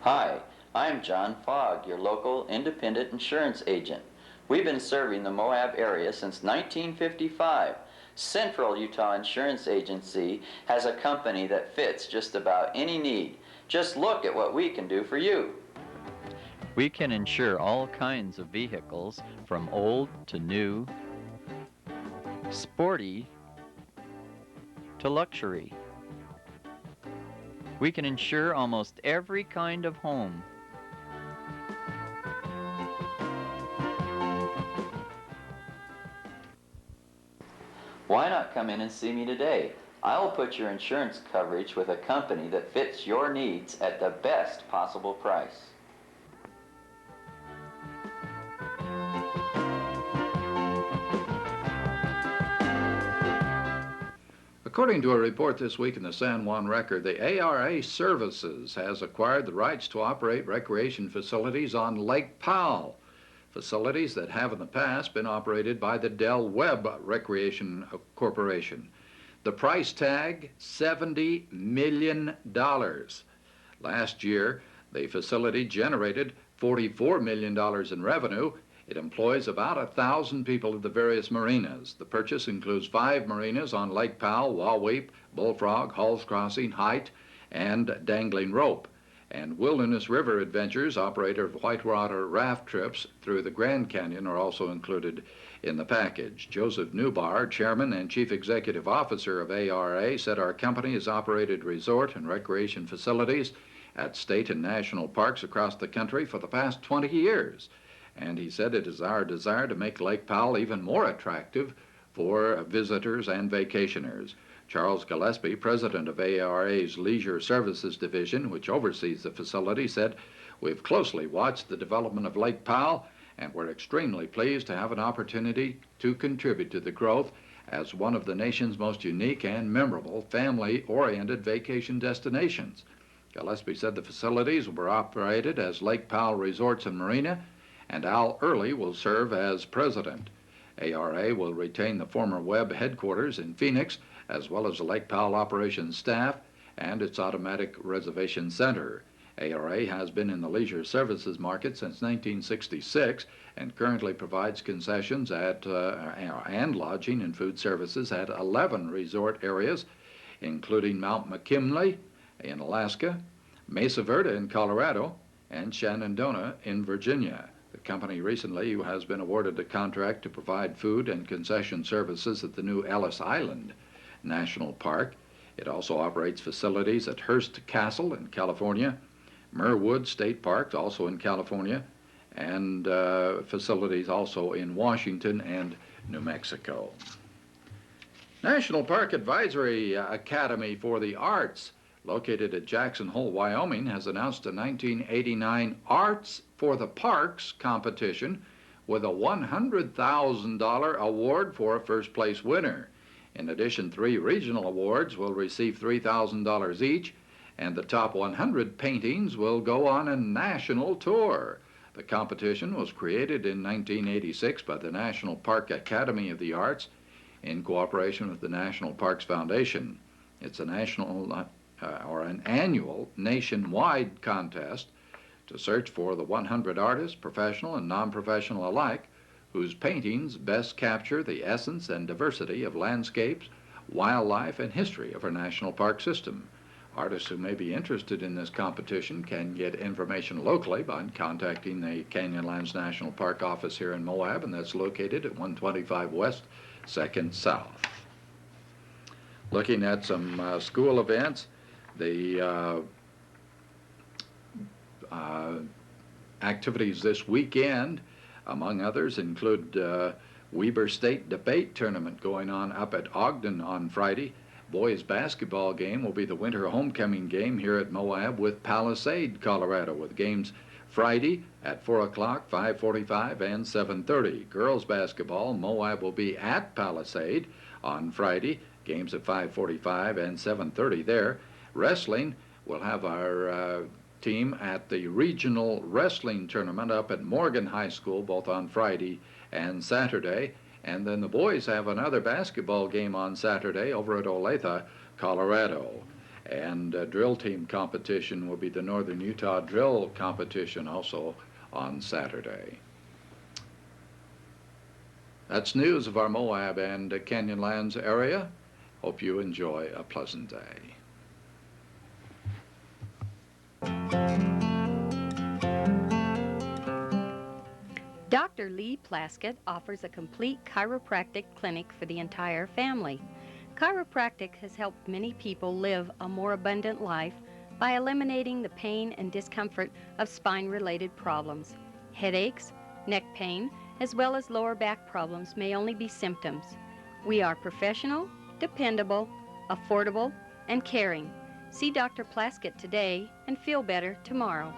Hi, I'm John Fogg, your local independent insurance agent. We've been serving the Moab area since 1955. Central Utah Insurance Agency has a company that fits just about any need. Just look at what we can do for you. We can insure all kinds of vehicles from old to new, sporty to luxury. We can insure almost every kind of home. Why not come in and see me today? I'll put your insurance coverage with a company that fits your needs at the best possible price. According to a report this week in the San Juan Record, the ARA Services has acquired the rights to operate recreation facilities on Lake Powell, facilities that have in the past been operated by the Del Webb Recreation Corporation. The price tag, $70 million. Last year, the facility generated $44 million in revenue. It employs about 1,000 people at the various marinas. The purchase includes 5 marinas on Lake Powell, Wahweap, Bullfrog, Halls Crossing, Height, and Dangling Rope. And Wilderness River Adventures, operator of whitewater raft trips through the Grand Canyon, are also included in the package. Joseph Newbar, chairman and chief executive officer of ARA, said our company has operated resort and recreation facilities at state and national parks across the country for the past 20 years. And he said it is our desire to make Lake Powell even more attractive for visitors and vacationers. Charles Gillespie, president of ARA's Leisure Services Division, which oversees the facility, said, "We've closely watched the development of Lake Powell, and we're extremely pleased to have an opportunity to contribute to the growth as one of the nation's most unique and memorable family-oriented vacation destinations." Gillespie said the facilities were operated as Lake Powell Resorts and Marina, and Al Early will serve as president. ARA will retain the former Webb headquarters in Phoenix, as well as the Lake Powell operations staff and its automatic reservation center. ARA has been in the leisure services market since 1966 and currently provides concessions at and lodging and food services at 11 resort areas, including Mount McKinley in Alaska, Mesa Verde in Colorado, and Shenandoah in Virginia. The company recently has been awarded a contract to provide food and concession services at the new Ellis Island National Park. It also operates facilities at Hearst Castle in California, Merwood State Park, also in California, and facilities also in Washington and New Mexico. National Park Advisory Academy for the Arts, located at Jackson Hole, Wyoming, has announced a 1989 Arts for the Parks competition with a $100,000 award for a first-place winner. In addition, 3 regional awards will receive $3,000 each, and the top 100 paintings will go on a national tour. The competition was created in 1986 by the National Park Academy of the Arts in cooperation with the National Parks Foundation. It's a national or an annual nationwide contest to search for the 100 artists, professional and non-professional alike, whose paintings best capture the essence and diversity of landscapes, wildlife, and history of our national park system. Artists who may be interested in this competition can get information locally by contacting the Canyonlands National Park office here in Moab, and that's located at 125 West, 2nd South. Looking at some school events, the activities this weekend, among others, include Weber State Debate Tournament going on up at Ogden on Friday. Boys basketball game will be the winter homecoming game here at Moab with Palisade, Colorado, with games Friday at 4 o'clock, 5:45, and 7:30. Girls basketball, Moab will be at Palisade on Friday, games at 5:45 and 7:30 there. Wrestling, we'll have our team at the regional wrestling tournament up at Morgan High School, both on Friday and Saturday. And then the boys have another basketball game on Saturday over at Olathe, Colorado. And drill team competition will be the Northern Utah Drill Competition also on Saturday. That's news of our Moab and Canyonlands area. Hope you enjoy a pleasant day. Dr. Lee Plaskett offers a complete chiropractic clinic for the entire family. Chiropractic has helped many people live a more abundant life by eliminating the pain and discomfort of spine-related problems. Headaches, neck pain, as well as lower back problems may only be symptoms. We are professional, dependable, affordable, and caring. See Dr. Plaskett today and feel better tomorrow.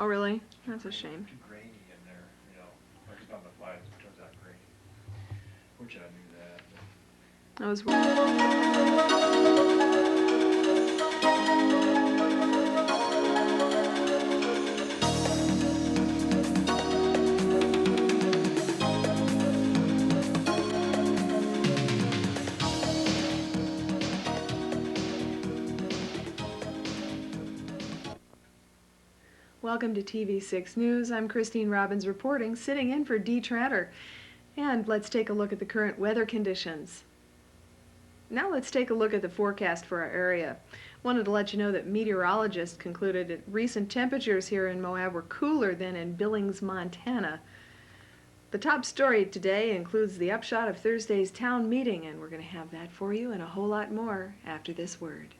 Oh, really? That's a shame. Too grainy in there, you know, like it's on the fly, it turns out grainy. Wish I knew that. That was Welcome to TV6 News. I'm Christine Robbins reporting, sitting in for Dee Tratter. And let's take a look at the current weather conditions. Now let's take a look at the forecast for our area. Wanted to let you know that meteorologists concluded that recent temperatures here in Moab were cooler than in Billings, Montana. The top story today includes the upshot of Thursday's town meeting, and we're going to have that for you and a whole lot more after this word.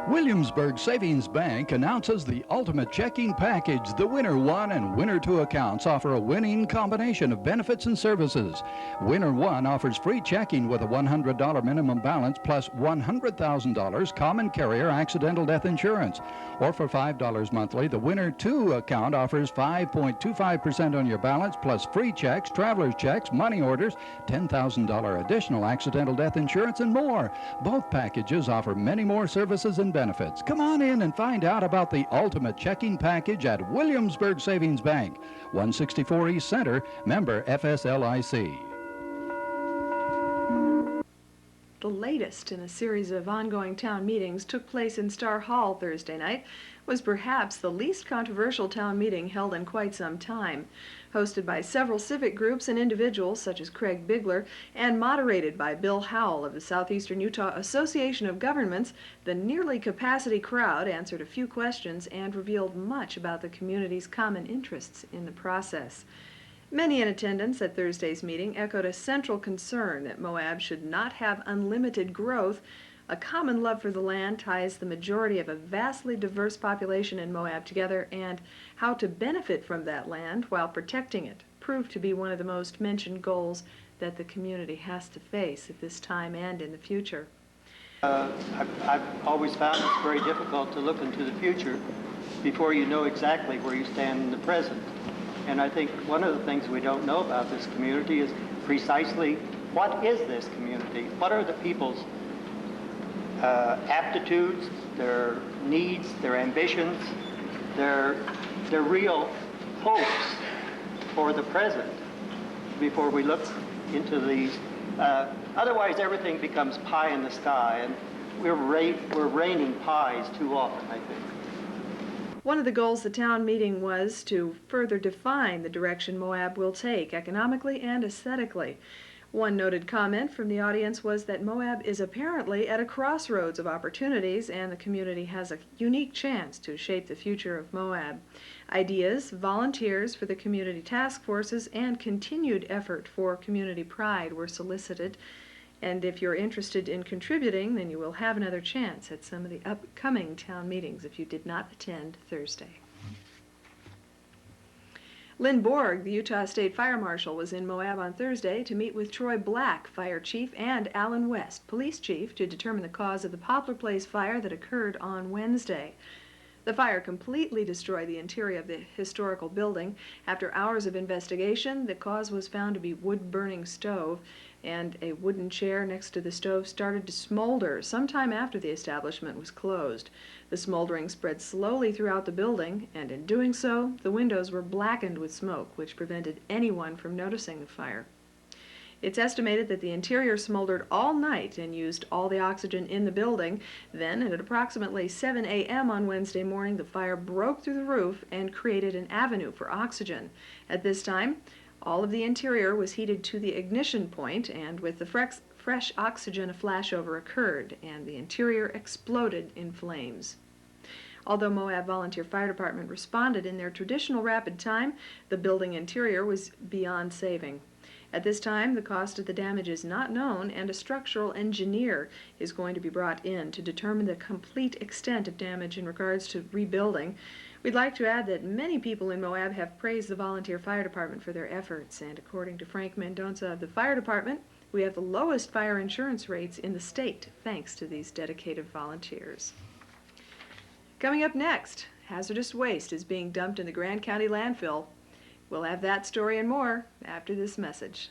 Williamsburg Savings Bank announces the ultimate checking package. The Winner 1 and Winner 2 accounts offer a winning combination of benefits and services. Winner 1 offers free checking with a $100 minimum balance plus $100,000 common carrier accidental death insurance. Or for $5 monthly, the Winner 2 account offers 5.25% on your balance plus free checks, traveler's checks, money orders, $10,000 additional accidental death insurance, and more. Both packages offer many more services and benefits. Come on in and find out about the ultimate checking package at Williamsburg Savings Bank, 164 East Center, member FSLIC. The latest in a series of ongoing town meetings took place in Star Hall Thursday night, was perhaps the least controversial town meeting held in quite some time. Hosted by several civic groups and individuals such as Craig Bigler, and moderated by Bill Howell of the Southeastern Utah Association of Governments, the nearly capacity crowd answered a few questions and revealed much about the community's common interests in the process. Many in attendance at Thursday's meeting echoed a central concern that Moab should not have unlimited growth. A common love for the land ties the majority of a vastly diverse population in Moab together, and how to benefit from that land while protecting it proved to be one of the most mentioned goals that the community has to face at this time and in the future. I've always found it's very difficult to look into the future before you know exactly where you stand in the present. And I think one of the things we don't know about this community is precisely what is this community? What are the people's aptitudes, their needs, their ambitions, their real hopes for the present before we look into these. Otherwise, everything becomes pie in the sky, and we're raining pies too often, I think. One of the goals of the town meeting was to further define the direction Moab will take economically and aesthetically. One noted comment from the audience was that Moab is apparently at a crossroads of opportunities, and the community has a unique chance to shape the future of Moab. Ideas, volunteers for the community task forces, and continued effort for community pride were solicited. And if you're interested in contributing, then you will have another chance at some of the upcoming town meetings if you did not attend Thursday. Lynn Borg, the Utah State Fire Marshal, was in Moab on Thursday to meet with Troy Black, Fire Chief, and Alan West, Police Chief, to determine the cause of the Poplar Place fire that occurred on Wednesday. The fire completely destroyed the interior of the historical building. After hours of investigation, the cause was found to be wood-burning stove, and a wooden chair next to the stove started to smolder sometime after the establishment was closed. The smoldering spread slowly throughout the building, and in doing so, the windows were blackened with smoke, which prevented anyone from noticing the fire. It's estimated that the interior smoldered all night and used all the oxygen in the building. Then, at approximately 7 a.m. on Wednesday morning, the fire broke through the roof and created an avenue for oxygen. At this time, all of the interior was heated to the ignition point, and with the fresh oxygen, a flashover occurred, and the interior exploded in flames. Although Moab Volunteer Fire Department responded in their traditional rapid time, the building interior was beyond saving. At this time, the cost of the damage is not known, and a structural engineer is going to be brought in to determine the complete extent of damage in regards to rebuilding. We'd like to add that many people in Moab have praised the Volunteer Fire Department for their efforts, and according to Frank Mendonca of the Fire Department, we have the lowest fire insurance rates in the state, thanks to these dedicated volunteers. Coming up next, hazardous waste is being dumped in the Grand County landfill. We'll have that story and more after this message.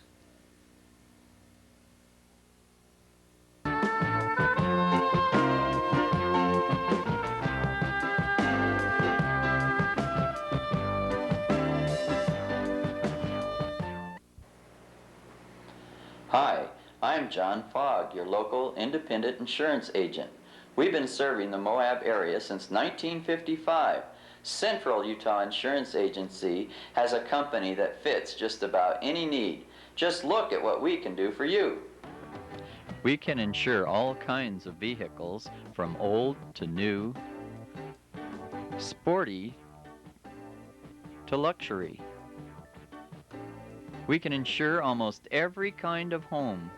Hi, I'm John Fogg, your local independent insurance agent. We've been serving the Moab area since 1955. Central Utah Insurance Agency has a company that fits just about any need. Just look at what we can do for you. We can insure all kinds of vehicles from old to new, sporty to luxury. We can insure almost every kind of home.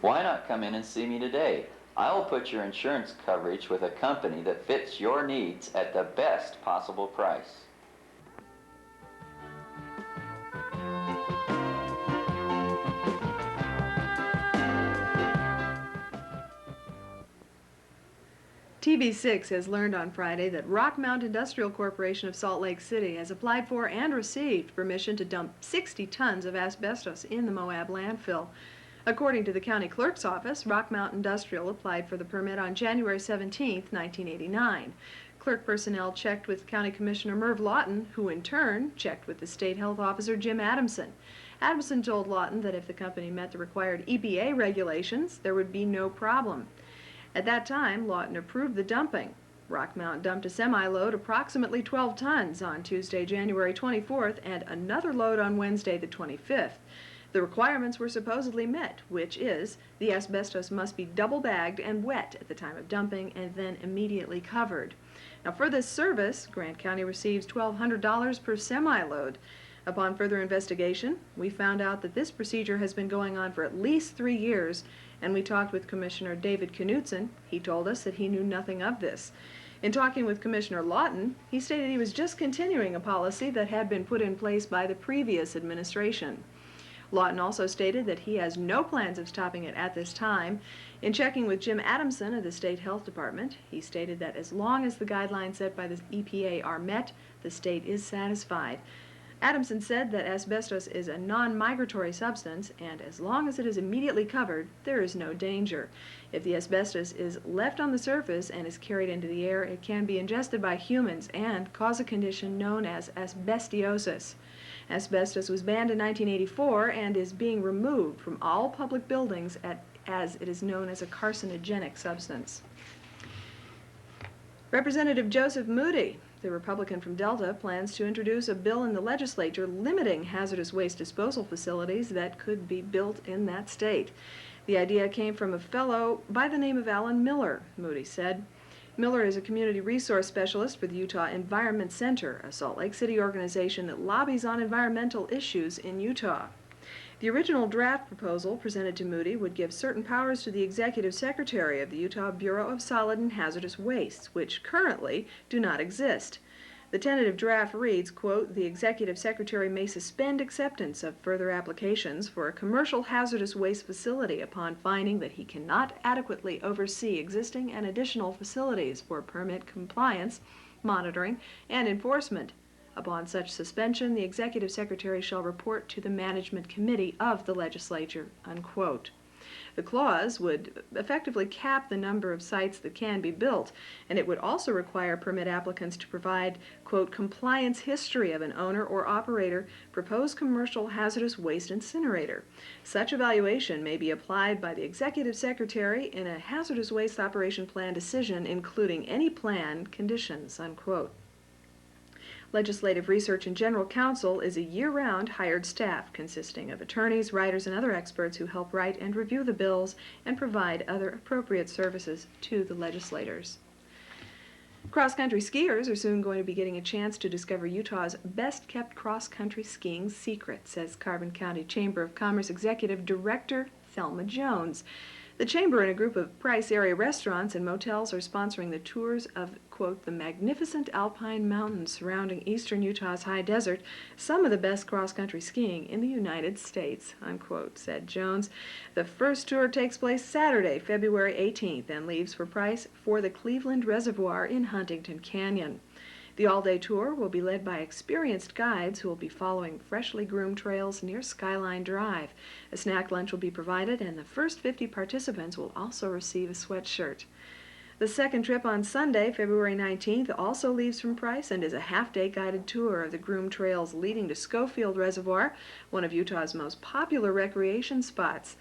Why not come in and see me today? I will put your insurance coverage with a company that fits your needs at the best possible price. TV6 has learned on Friday that Rockmount Industrial Corporation of Salt Lake City has applied for and received permission to dump 60 tons of asbestos in the Moab landfill. According to the county clerk's office, Rockmount Industrial applied for the permit on January 17, 1989. Clerk personnel checked with County Commissioner Merv Lawton, who in turn checked with the State Health Officer Jim Adamson. Adamson told Lawton that if the company met the required EPA regulations, there would be no problem. At that time, Lawton approved the dumping. Rockmount dumped a semi-load approximately 12 tons on Tuesday, January 24th, and another load on Wednesday, the 25th. The requirements were supposedly met, which is the asbestos must be double-bagged and wet at the time of dumping and then immediately covered. Now, for this service, Grant County receives $1,200 per semi-load. Upon further investigation, we found out that this procedure has been going on for at least 3 years, and we talked with Commissioner David Knutson. He told us that he knew nothing of this. In talking with Commissioner Lawton, he stated he was just continuing a policy that had been put in place by the previous administration. Lawton also stated that he has no plans of stopping it at this time. In checking with Jim Adamson of the State Health Department, he stated that as long as the guidelines set by the EPA are met, the state is satisfied. Adamson said that asbestos is a non-migratory substance, and as long as it is immediately covered, there is no danger. If the asbestos is left on the surface and is carried into the air, it can be ingested by humans and cause a condition known as asbestiosis. Asbestos was banned in 1984 and is being removed from all public buildings as it is known as a carcinogenic substance. Representative Joseph Moody, the Republican from Delta, plans to introduce a bill in the legislature limiting hazardous waste disposal facilities that could be built in that state. The idea came from a fellow by the name of Alan Miller, Moody said. Miller is a community resource specialist for the Utah Environment Center, a Salt Lake City organization that lobbies on environmental issues in Utah. The original draft proposal presented to Moody would give certain powers to the executive secretary of the Utah Bureau of Solid and Hazardous Wastes, which currently do not exist. The tentative draft reads, quote, "The executive secretary may suspend acceptance of further applications for a commercial hazardous waste facility upon finding that he cannot adequately oversee existing and additional facilities for permit compliance, monitoring, and enforcement. Upon such suspension, the executive secretary shall report to the management committee of the legislature," unquote. The clause would effectively cap the number of sites that can be built, and it would also require permit applicants to provide, quote, "compliance history of an owner or operator proposed commercial hazardous waste incinerator. Such evaluation may be applied by the executive secretary in a hazardous waste operation plan decision, including any plan conditions," unquote. Legislative Research and General Counsel is a year-round hired staff consisting of attorneys, writers, and other experts who help write and review the bills and provide other appropriate services to the legislators. Cross-country skiers are soon going to be getting a chance to discover Utah's best-kept cross-country skiing secret, says Carbon County Chamber of Commerce Executive Director Thelma Jones. The Chamber and a group of Price area restaurants and motels are sponsoring the tours of, quote, "the magnificent alpine mountains surrounding eastern Utah's high desert, some of the best cross-country skiing in the United States," unquote, said Jones. The first tour takes place Saturday, February 18th, and leaves for Price for the Cleveland Reservoir in Huntington Canyon. The all-day tour will be led by experienced guides who will be following freshly groomed trails near Skyline Drive. A snack lunch will be provided, and the first 50 participants will also receive a sweatshirt. The second trip on Sunday, February 19th, also leaves from Price and is a half-day guided tour of the groomed trails leading to Schofield Reservoir, one of Utah's most popular recreation spots.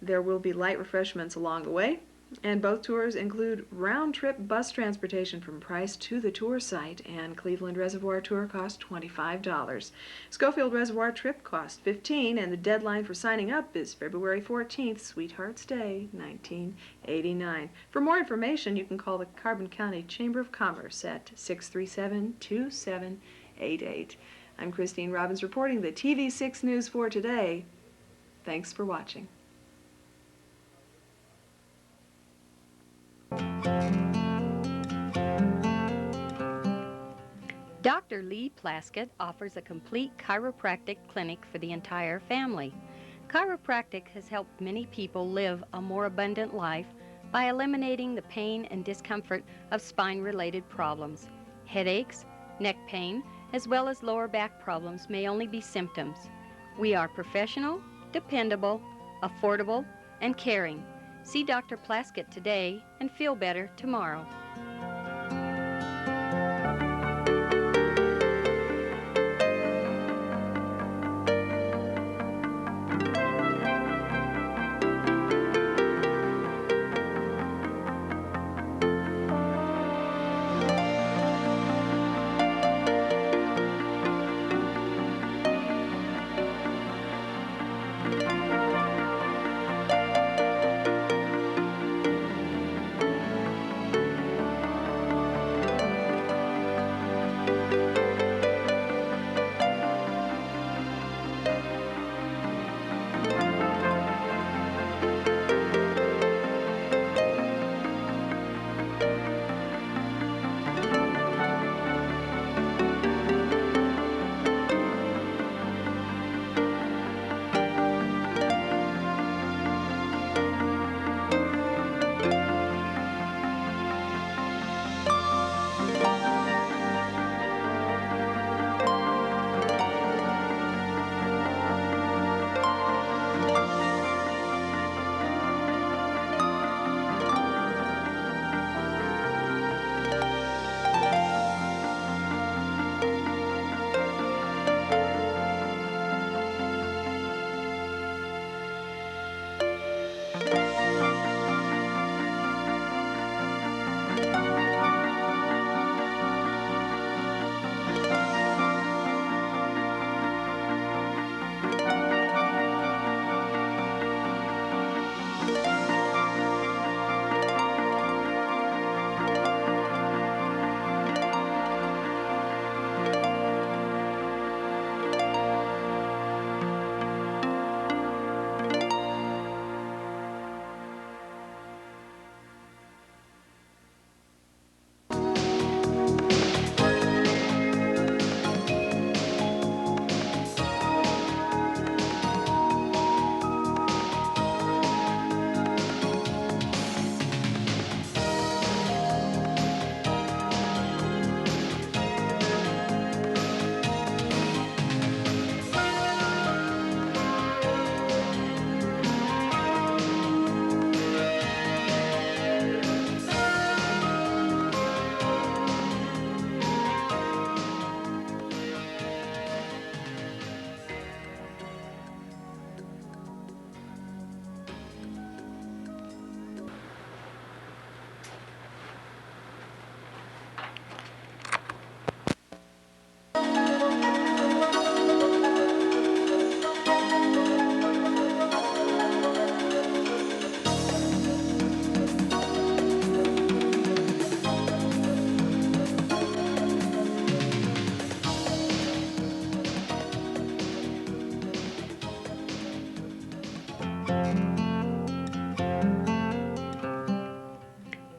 There will be light refreshments along the way, and both tours include round-trip bus transportation from Price to the tour site, and Cleveland Reservoir tour costs $25. Schofield Reservoir trip costs $15, and the deadline for signing up is February 14th, Sweetheart's Day, 1989. For more information, you can call the Carbon County Chamber of Commerce at 637-2788. I'm Christine Robbins reporting the TV6 News for today. Thanks for watching. Dr. Lee Plaskett offers a complete chiropractic clinic for the entire family. Chiropractic has helped many people live a more abundant life by eliminating the pain and discomfort of spine-related problems. Headaches, neck pain, as well as lower back problems may only be symptoms. We are professional, dependable, affordable, and caring. See Dr. Plaskett today and feel better tomorrow.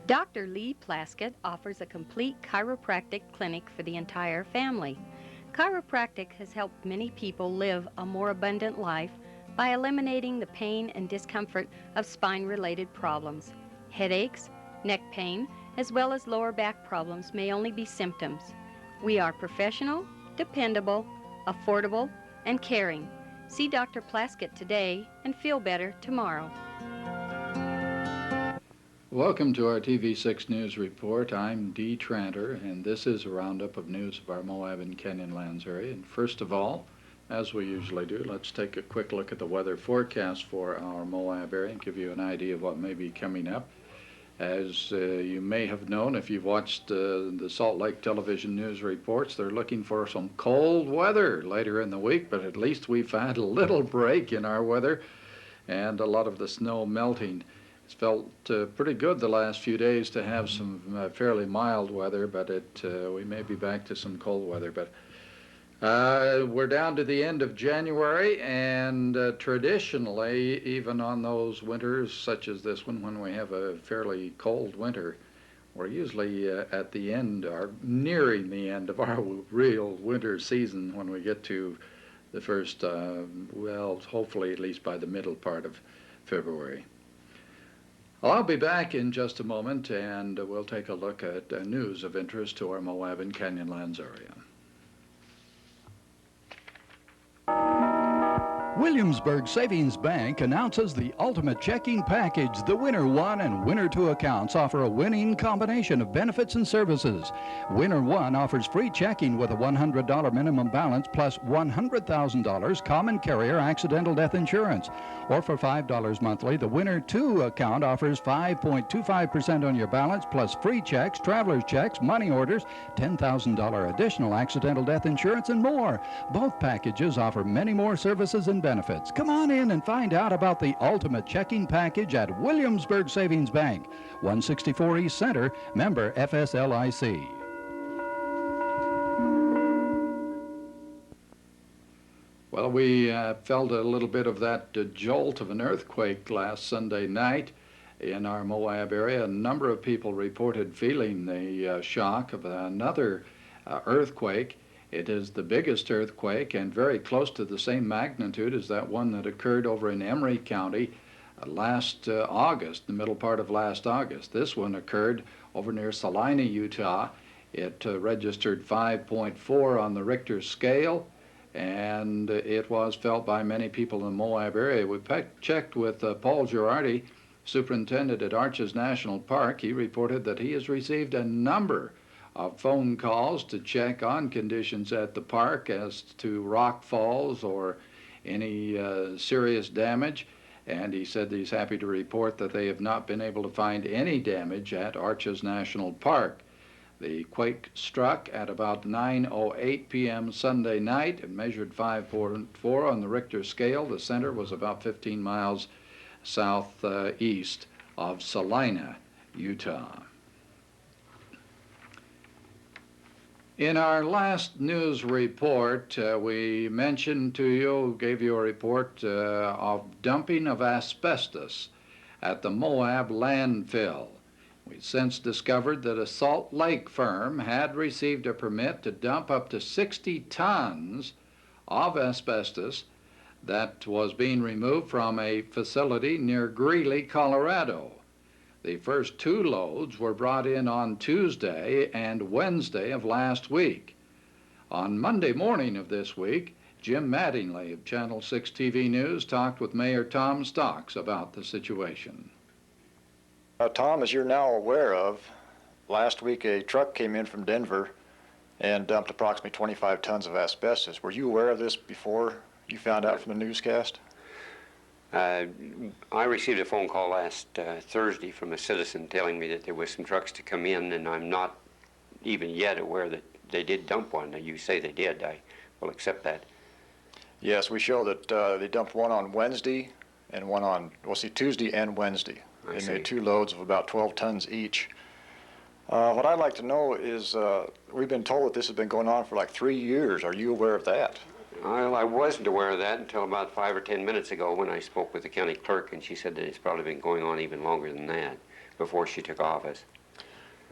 Dr. Lee Plaskett offers a complete chiropractic clinic for the entire family. Chiropractic has helped many people live a more abundant life by eliminating the pain and discomfort of spine-related problems. Headaches, neck pain, as well as lower back problems may only be symptoms. We are professional, dependable, affordable, and caring. See Dr. Plaskett today and feel better tomorrow. Welcome to our TV6 News Report. I'm Dee Tranter, and this is a roundup of news of our Moab and Canyonlands area. And first of all, as we usually do, let's take a quick look at the weather forecast for our Moab area and give you an idea of what may be coming up. As you may have known, if you've watched the Salt Lake television news reports, they're looking for some cold weather later in the week, but at least we've had a little break in our weather and a lot of the snow melting. It's felt pretty good the last few days to have some fairly mild weather, but we may be back to some cold weather. But we're down to the end of January, and traditionally, even on those winters such as this one, when we have a fairly cold winter, We're usually at the end, or nearing the end of our real winter season when we get to the first, well, hopefully at least by the middle part of February. Well, I'll be back in just a moment, and we'll take a look at news of interest to our Moab and Canyonlands area. Williamsburg Savings Bank announces the ultimate checking package. The Winner 1 and Winner 2 accounts offer a winning combination of benefits and services. Winner 1 offers free checking with a $100 minimum balance plus $100,000 common carrier accidental death insurance. Or for $5 monthly, the Winner 2 account offers 5.25% on your balance plus free checks, traveler's checks, money orders, $10,000 additional accidental death insurance, and more. Both packages offer many more services and benefits. Come on in and find out about the ultimate checking package at Williamsburg Savings Bank, 164 East Center, member FSLIC. Well, we felt a little bit of that jolt of an earthquake last Sunday night in our Moab area. A number of people reported feeling the shock of another earthquake. It is the biggest earthquake and very close to the same magnitude as that one that occurred over in Emery County last August, the middle part of last August. This one occurred over near Salina, Utah. It registered 5.4 on the Richter scale, and it was felt by many people in the Moab area. We checked with Paul Girardi, superintendent at Arches National Park. He reported that he has received a number of phone calls to check on conditions at the park as to rock falls or any serious damage, and he said that he's happy to report that they have not been able to find any damage at Arches National Park. The quake struck at about 9:08 p.m. Sunday night. It measured 5.4 on the Richter scale. The center was about 15 miles southeast of Salina, Utah. In our last news report, we mentioned to you, gave you a report of dumping of asbestos at the Moab landfill. We since discovered that a Salt Lake firm had received a permit to dump up to 60 tons of asbestos that was being removed from a facility near Greeley, Colorado. The first 2 loads were brought in on Tuesday and Wednesday of last week. On Monday morning of this week, Jim Mattingly of Channel 6 TV News talked with Mayor Tom Stocks about the situation. Tom, as you're now aware of, last week a truck came in from Denver and dumped approximately 25 tons of asbestos. Were you aware of this before you found out from the newscast? I received a phone call last Thursday from a citizen telling me that there was some trucks to come in, and I'm not even yet aware that they did dump one. Now, you say they did. I will accept that. Yes, we show that they dumped one on Wednesday and one on, Tuesday and Wednesday. They made 2 loads of about 12 tons each. What I'd like to know is, we've been told that this has been going on for like 3 years. Are you aware of that? Well, I wasn't aware of that until about 5 or 10 minutes ago when I spoke with the county clerk, and she said that it's probably been going on even longer than that before she took office.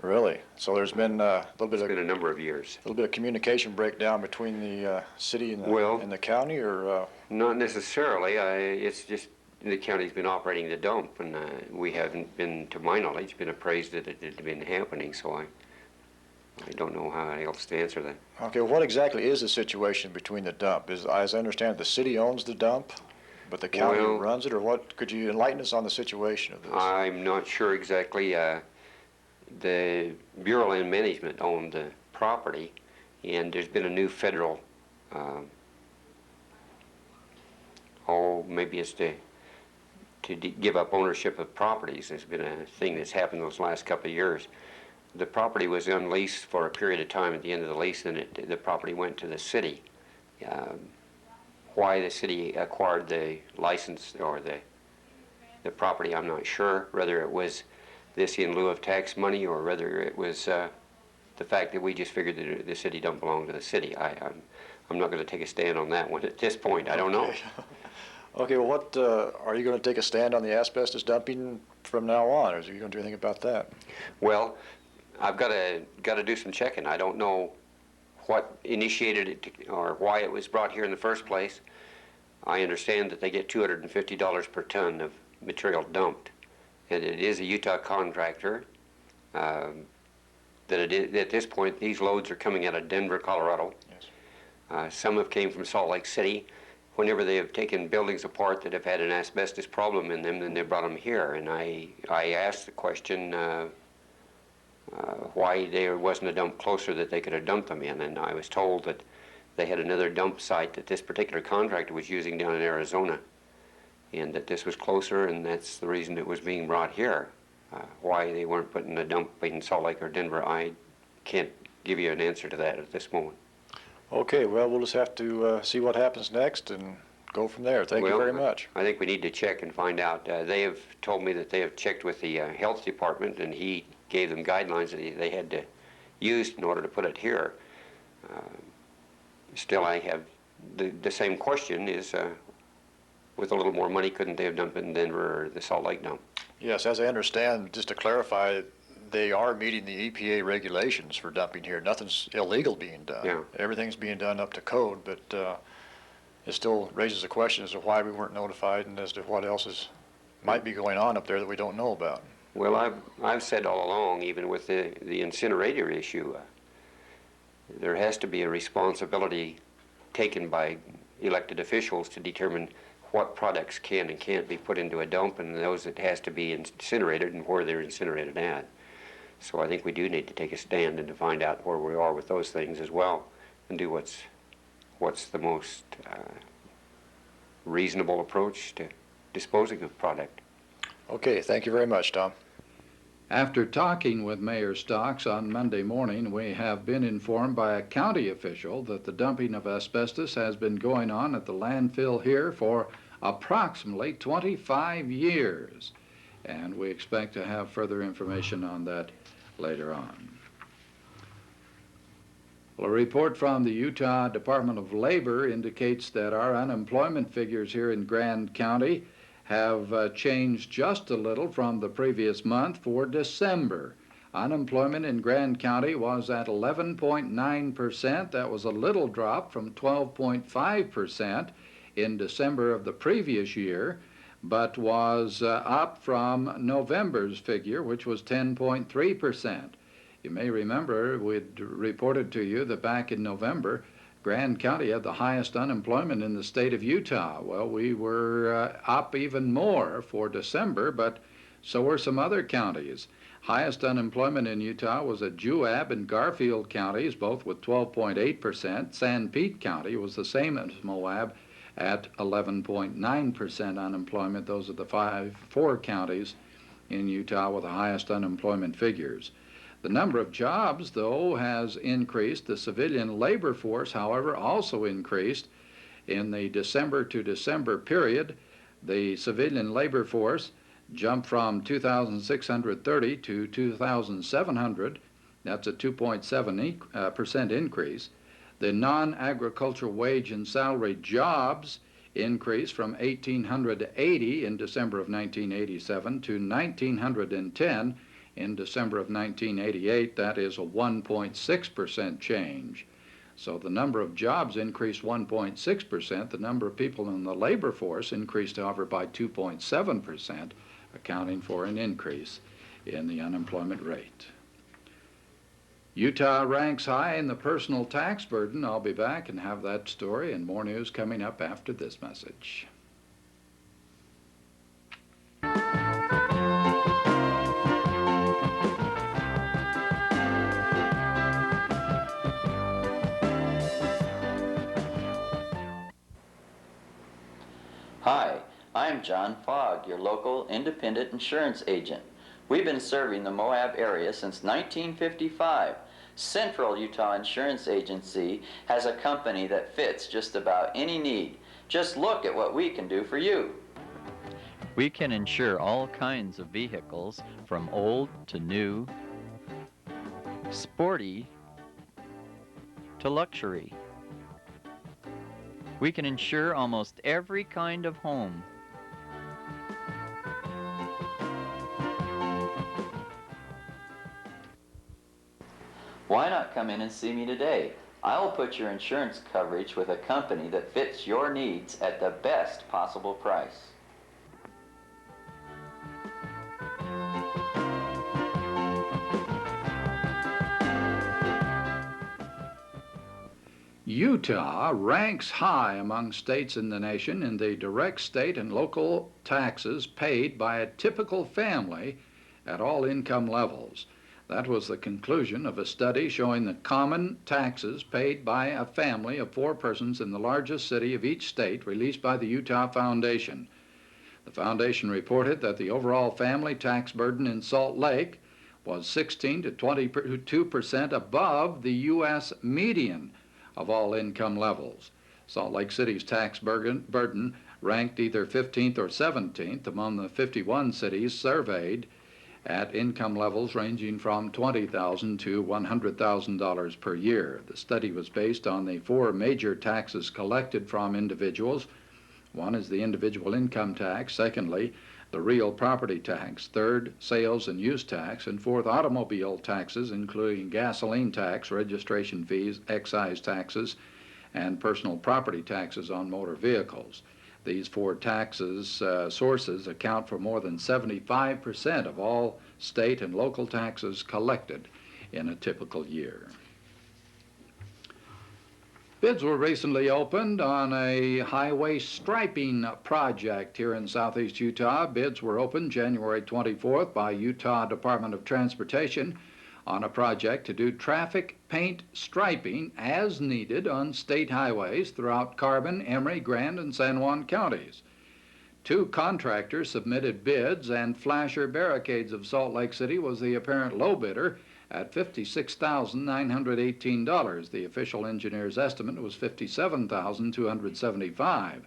Really? So there's been a little bit It's been a number of years. A little bit of communication breakdown between the city and the county, or? Not necessarily. It's just the county's been operating the dump, and we haven't been, to my knowledge, been appraised that it had been happening, so I don't know how else to answer that. Okay, what exactly is the situation between the dump? As I understand, the city owns the dump, but the county runs it, or what? Could you enlighten us on the situation of this? I'm not sure exactly. The Bureau of Land Management owned the property, and there's been a new federal, maybe it's to give up ownership of properties. There's been a thing that's happened those last couple of years. The property was unleased for a period of time. At the end of the lease, and the property went to the city. Why the city acquired the license or the property, I'm not sure. Whether it was this in lieu of tax money, or whether it was the fact that we just figured that the city don't belong to the city. I'm not going to take a stand on that one at this point. I don't know. Okay, well, what are you going to take a stand on the asbestos dumping from now on, or are you going to do anything about that? Well, I've got to do some checking. I don't know what initiated it or why it was brought here in the first place. I understand that they get $250 per ton of material dumped, and it is a Utah contractor. That at this point, these loads are coming out of Denver, Colorado. Yes. Some have came from Salt Lake City. Whenever they have taken buildings apart that have had an asbestos problem in them, then they brought them here. And I asked the question why there wasn't a dump closer that they could have dumped them in, and I was told that they had another dump site that this particular contractor was using down in Arizona, and that this was closer, and that's the reason it was being brought here. Why they weren't putting a dump in Salt Lake or Denver, I can't give you an answer to that at this moment. Okay, well, we'll just have to see what happens next and go from there. Thank you very much. I think we need to check and find out. They have told me that they have checked with the health department, and he gave them guidelines that they had to use in order to put it here. Still, I have the same question is, with a little more money, couldn't they have dumped it in Denver or the Salt Lake dump? Yes, as I understand, just to clarify, they are meeting the EPA regulations for dumping here. Nothing's illegal being done. Yeah. Everything's being done up to code, but it still raises the question as to why we weren't notified and as to what else might be going on up there that we don't know about. Well, I've said all along, even with the incinerator issue, there has to be a responsibility taken by elected officials to determine what products can and can't be put into a dump, and those that has to be incinerated and where they're incinerated at. So I think we do need to take a stand and to find out where we are with those things as well, and do what's the most reasonable approach to disposing of product. Okay, thank you very much, Tom. After talking with Mayor Stocks on Monday morning, we have been informed by a county official that the dumping of asbestos has been going on at the landfill here for approximately 25 years. And we expect to have further information on that later on. Well, a report from the Utah Department of Labor indicates that our unemployment figures here in Grand County have changed just a little from the previous month for December. Unemployment in Grand County was at 11.9%. That was a little drop from 12.5% in December of the previous year, but was up from November's figure, which was 10.3%. You may remember we'd reported to you that back in November, Grand County had the highest unemployment in the state of Utah. Well, we were up even more for December, but so were some other counties. Highest unemployment in Utah was at Juab and Garfield counties, both with 12.8%. San Pete County was the same as Moab at 11.9% unemployment. Those are the four counties in Utah with the highest unemployment figures. The number of jobs, though, has increased. The civilian labor force, however, also increased. In the December to December period, the civilian labor force jumped from 2,630 to 2,700. That's a 2.7% increase. The non-agricultural wage and salary jobs increased from 1,880 in December of 1987 to 1,910 in December of 1988. That is a 1.6% change. So the number of jobs increased 1.6%. The number of people in the labor force increased, however, by 2.7%, accounting for an increase in the unemployment rate. Utah ranks high in the personal tax burden. I'll be back and have that story and more news coming up after this message. Hi, I'm John Fogg, your local independent insurance agent. We've been serving the Moab area since 1955. Central Utah Insurance Agency has a company that fits just about any need. Just look at what we can do for you. We can insure all kinds of vehicles, from old to new, sporty to luxury. We can insure almost every kind of home. Why not come in and see me today? I'll put your insurance coverage with a company that fits your needs at the best possible price. Utah ranks high among states in the nation in the direct state and local taxes paid by a typical family at all income levels. That was the conclusion of a study showing the common taxes paid by a family of 4 persons in the largest city of each state, released by the Utah Foundation. The foundation reported that the overall family tax burden in Salt Lake was 16 to 22% above the U.S. median of all income levels. Salt Lake City's tax burden ranked either 15th or 17th among the 51 cities surveyed at income levels ranging from $20,000 to $100,000 per year. The study was based on the 4 major taxes collected from individuals. One is the individual income tax, secondly, the real property tax, third, sales and use tax, and fourth, automobile taxes, including gasoline tax, registration fees, excise taxes, and personal property taxes on motor vehicles. These 4 taxes sources account for more than 75% of all state and local taxes collected in a typical year. Bids were recently opened on a highway striping project here in southeast Utah. Bids were opened January 24th by Utah Department of Transportation on a project to do traffic paint striping as needed on state highways throughout Carbon, Emery, Grand, and San Juan counties. 2 contractors submitted bids, and Flasher Barricades of Salt Lake City was the apparent low bidder at $56,918. The official engineer's estimate was $57,275.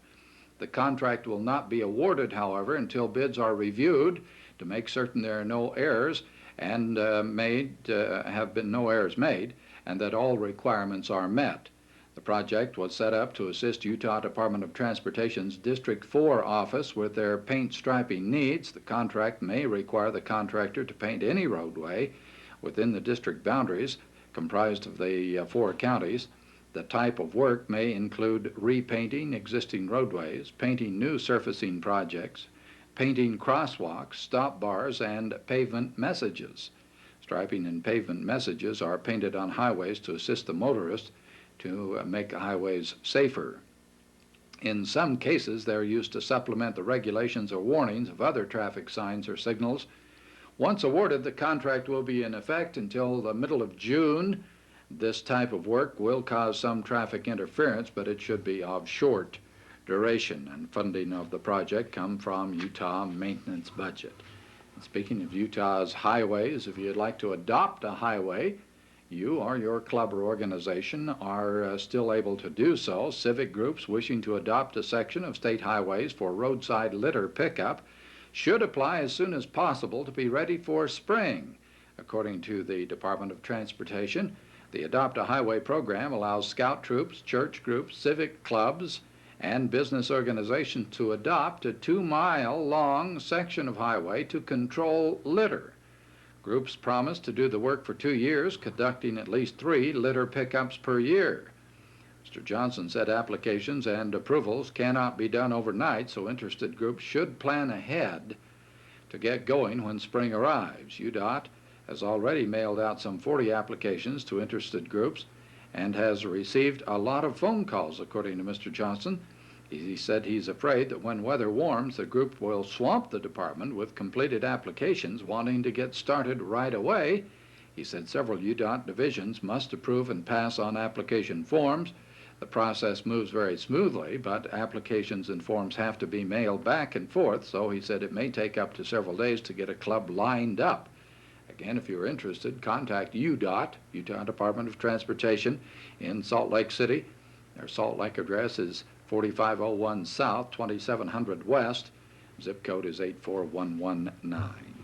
The contract will not be awarded, however, until bids are reviewed to make certain there are no errors and have been no errors made, and that all requirements are met. The project was set up to assist Utah Department of Transportation's District 4 office with their paint striping needs. The contract may require the contractor to paint any roadway within the district boundaries comprised of the 4 counties. The type of work may include repainting existing roadways, painting new surfacing projects, painting crosswalks, stop bars, and pavement messages. Striping and pavement messages are painted on highways to assist the motorist to make highways safer. In some cases, they're used to supplement the regulations or warnings of other traffic signs or signals. Once awarded, the contract will be in effect until the middle of June. This type of work will cause some traffic interference, but it should be of short duration, and funding of the project come from Utah maintenance budget. And speaking of Utah's highways, if you'd like to adopt a highway, you or your club or organization are still able to do so. Civic groups wishing to adopt a section of state highways for roadside litter pickup should apply as soon as possible to be ready for spring. According to the Department of Transportation, the Adopt a Highway program allows scout troops, church groups, civic clubs, and business organizations to adopt a 2-mile-long section of highway to control litter. Groups promise to do the work for 2 years, conducting at least 3 litter pickups per year. Mr. Johnson said applications and approvals cannot be done overnight, so interested groups should plan ahead to get going when spring arrives. UDOT has already mailed out some 40 applications to interested groups and has received a lot of phone calls, according to Mr. Johnson. He said he's afraid that when weather warms, the group will swamp the department with completed applications wanting to get started right away. He said several UDOT divisions must approve and pass on application forms. The process moves very smoothly, but applications and forms have to be mailed back and forth, so he said it may take up to several days to get a club lined up. Again, if you're interested, contact UDOT, Utah Department of Transportation, in Salt Lake City. Their Salt Lake address is 4501 South, 2700 West. Zip code is 84119.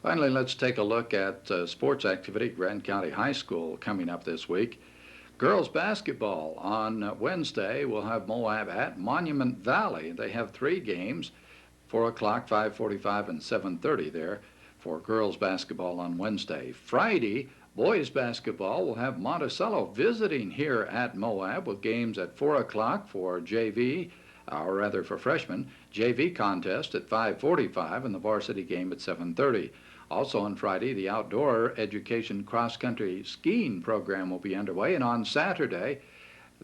Finally, let's take a look at sports activity at Grand County High School coming up this week. Girls basketball on Wednesday will have Moab at Monument Valley. They have 3 games, 4 o'clock, 5:45, and 7:30 there for girls basketball on Wednesday. Friday, Boys basketball will have Monticello visiting here at Moab with games at 4 o'clock for JV, or rather for freshmen, JV contest at 5:45 and the varsity game at 7:30. Also on Friday, the outdoor education cross-country skiing program will be underway, and on Saturday,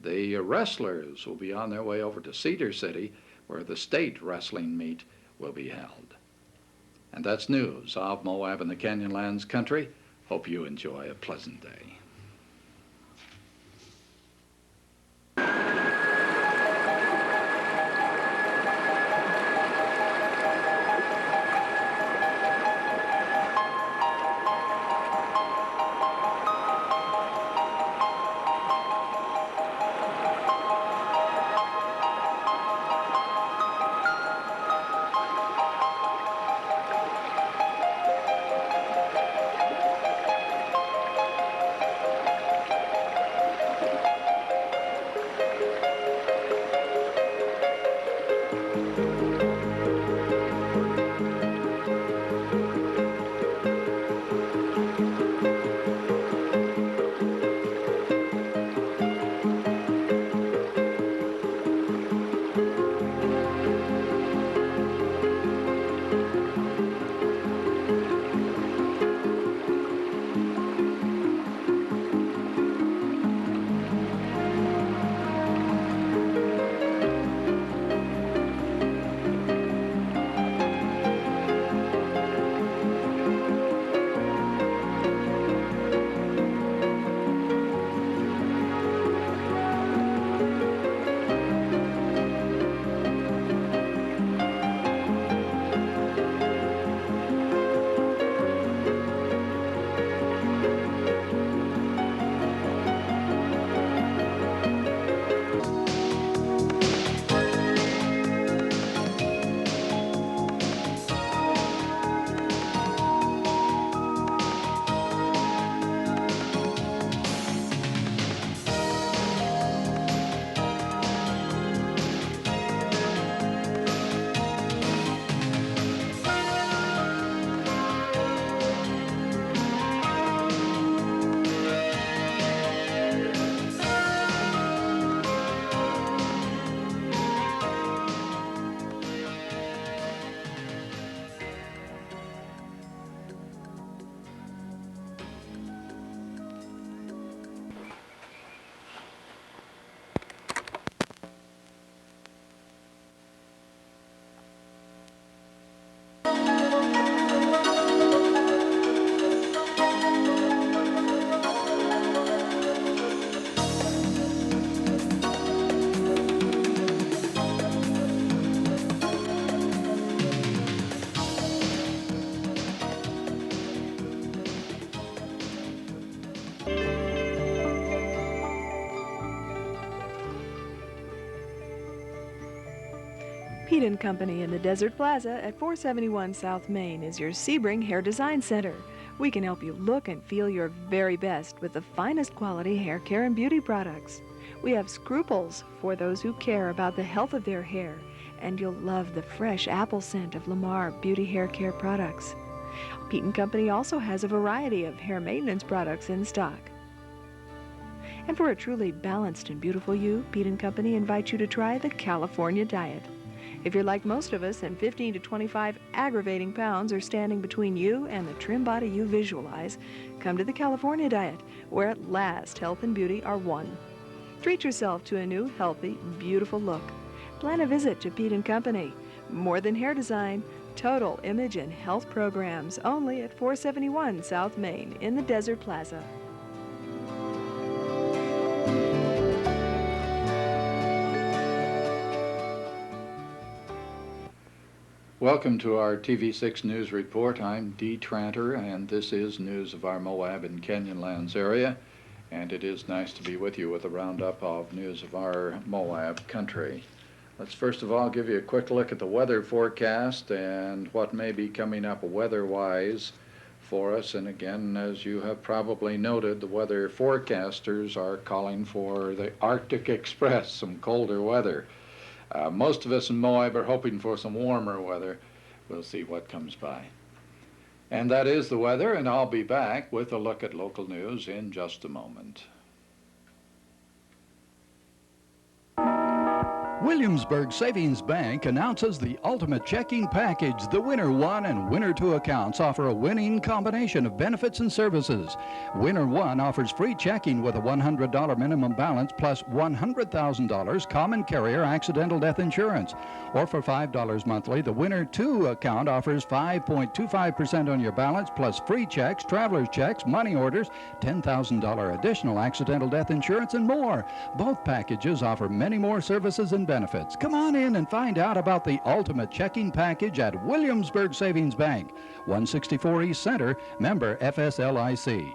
the wrestlers will be on their way over to Cedar City, where the state wrestling meet will be held. And that's news of Moab and the Canyonlands country. Hope you enjoy a pleasant day. Pete & Company in the Desert Plaza at 471 South Main is your Sebring Hair Design Center. We can help you look and feel your very best with the finest quality hair care and beauty products. We have Scruples for those who care about the health of their hair, and you'll love the fresh apple scent of Lamar Beauty Hair Care products. Pete & Company also has a variety of hair maintenance products in stock. And for a truly balanced and beautiful you, Pete & Company invites you to try the California Diet. If you're like most of us and 15 to 25 aggravating pounds are standing between you and the trim body you visualize, come to the California Diet, where at last health and beauty are one. Treat yourself to a new, healthy, beautiful look. Plan a visit to Pete & Company. More than hair design, total image and health programs only at 471 South Main in the Desert Plaza. Welcome to our TV6 News Report. I'm Dee Tranter, and this is news of our Moab and Canyonlands area. And it is nice to be with you with a roundup of news of our Moab country. Let's first of all give you a quick look at the weather forecast and what may be coming up weather-wise for us. And again, as you have probably noted, the weather forecasters are calling for the Arctic Express, some colder weather. Most of us in Moab are hoping for some warmer weather. We'll see what comes by. And that is the weather, and I'll be back with a look at local news in just a moment. Williamsburg Savings Bank announces the ultimate checking package. The Winner 1 and Winner 2 accounts offer a winning combination of benefits and services. Winner 1 offers free checking with a $100 minimum balance plus $100,000 common carrier accidental death insurance. Or for $5 monthly, the Winner 2 account offers 5.25% on your balance plus free checks, traveler's checks, money orders, $10,000 additional accidental death insurance, and more. Both packages offer many more services and benefits. Come on in and find out about the ultimate checking package at Williamsburg Savings Bank, 164 East Center, member FSLIC.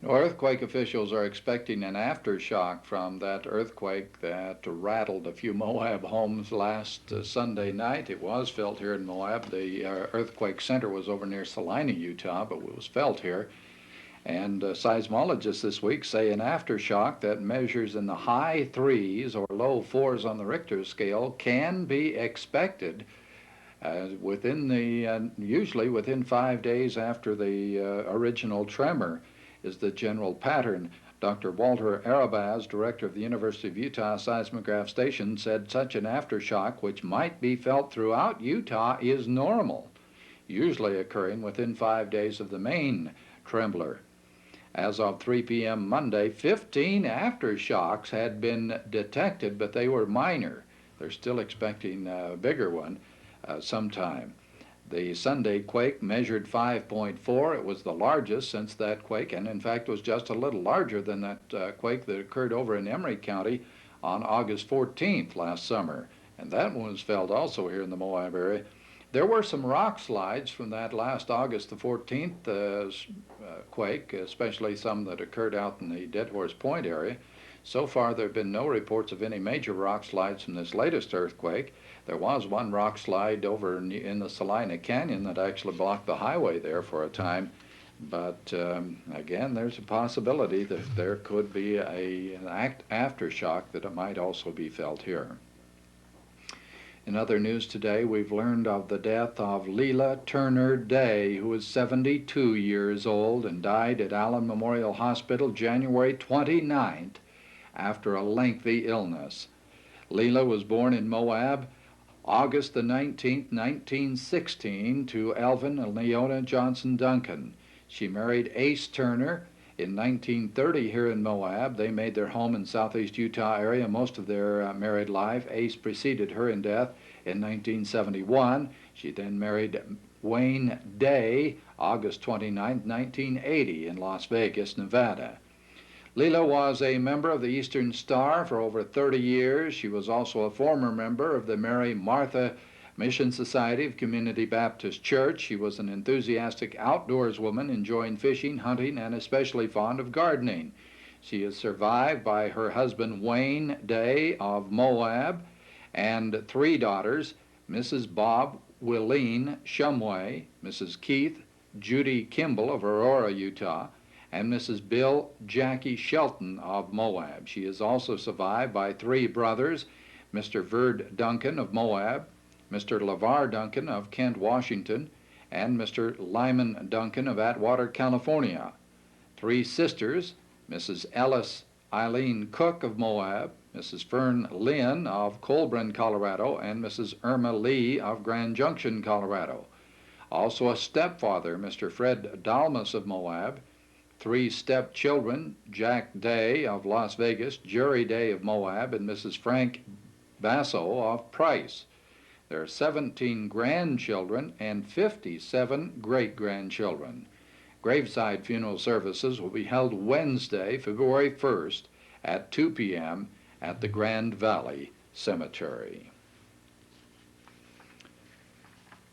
Earthquake officials are expecting an aftershock from that earthquake that rattled a few Moab homes last Sunday night. It was felt here in Moab. The earthquake center was over near Salina, Utah, but it was felt here. And seismologists this week say an aftershock that measures in the high 3s or low 4s on the Richter scale can be expected usually within 5 days after the original tremor is the general pattern. Dr. Walter Arabaz, director of the University of Utah Seismograph Station, said such an aftershock, which might be felt throughout Utah, is normal, usually occurring within 5 days of the main trembler. As of 3 p.m. Monday, 15 aftershocks had been detected, but they were minor. They're still expecting a bigger one sometime. The Sunday quake measured 5.4. It was the largest since that quake, and in fact was just a little larger than that quake that occurred over in Emery County on August 14th last summer. And that one was felt also here in the Moab area. There were some rock slides from that last August the 14th quake, especially some that occurred out in the Dead Horse Point area. So far, there have been no reports of any major rock slides from this latest earthquake. There was one rock slide over in the Salina Canyon that actually blocked the highway there for a time. But again, there's a possibility that there could be an aftershock that it might also be felt here. In other news today, we've learned of the death of Leela Turner Day, who was 72 years old and died at Allen Memorial Hospital January 29th after a lengthy illness. Leela was born in Moab August the 19th, 1916, to Elvin and Leona Johnson Duncan. She married Ace Turner in 1930 here in Moab. They made their home in southeast Utah area most of their married life. Ace preceded her in death in 1971. She then married Wayne Day August 29, 1980 in Las Vegas, Nevada. Leela was a member of the Eastern Star for over 30 years. She was also a former member of the Mary Martha Mission Society of Community Baptist Church. She was an enthusiastic outdoors woman, enjoying fishing, hunting, and especially fond of gardening. She is survived by her husband Wayne Day of Moab and 3 daughters, Mrs. Bob Willeen Shumway, Mrs. Keith Judy Kimball of Aurora, Utah, and Mrs. Bill Jackie Shelton of Moab. She is also survived by 3 brothers, Mr. Verd Duncan of Moab, Mr. LeVar Duncan of Kent, Washington, and Mr. Lyman Duncan of Atwater, California. 3 sisters, Mrs. Ellis Eileen Cook of Moab, Mrs. Fern Lynn of Colburn, Colorado, and Mrs. Irma Lee of Grand Junction, Colorado. Also a stepfather, Mr. Fred Dalmas of Moab, 3 stepchildren, Jack Day of Las Vegas, Jerry Day of Moab, and Mrs. Frank Basso of Price. There are 17 grandchildren and 57 great-grandchildren. Graveside funeral services will be held Wednesday, February 1st at 2 p.m. at the Grand Valley Cemetery.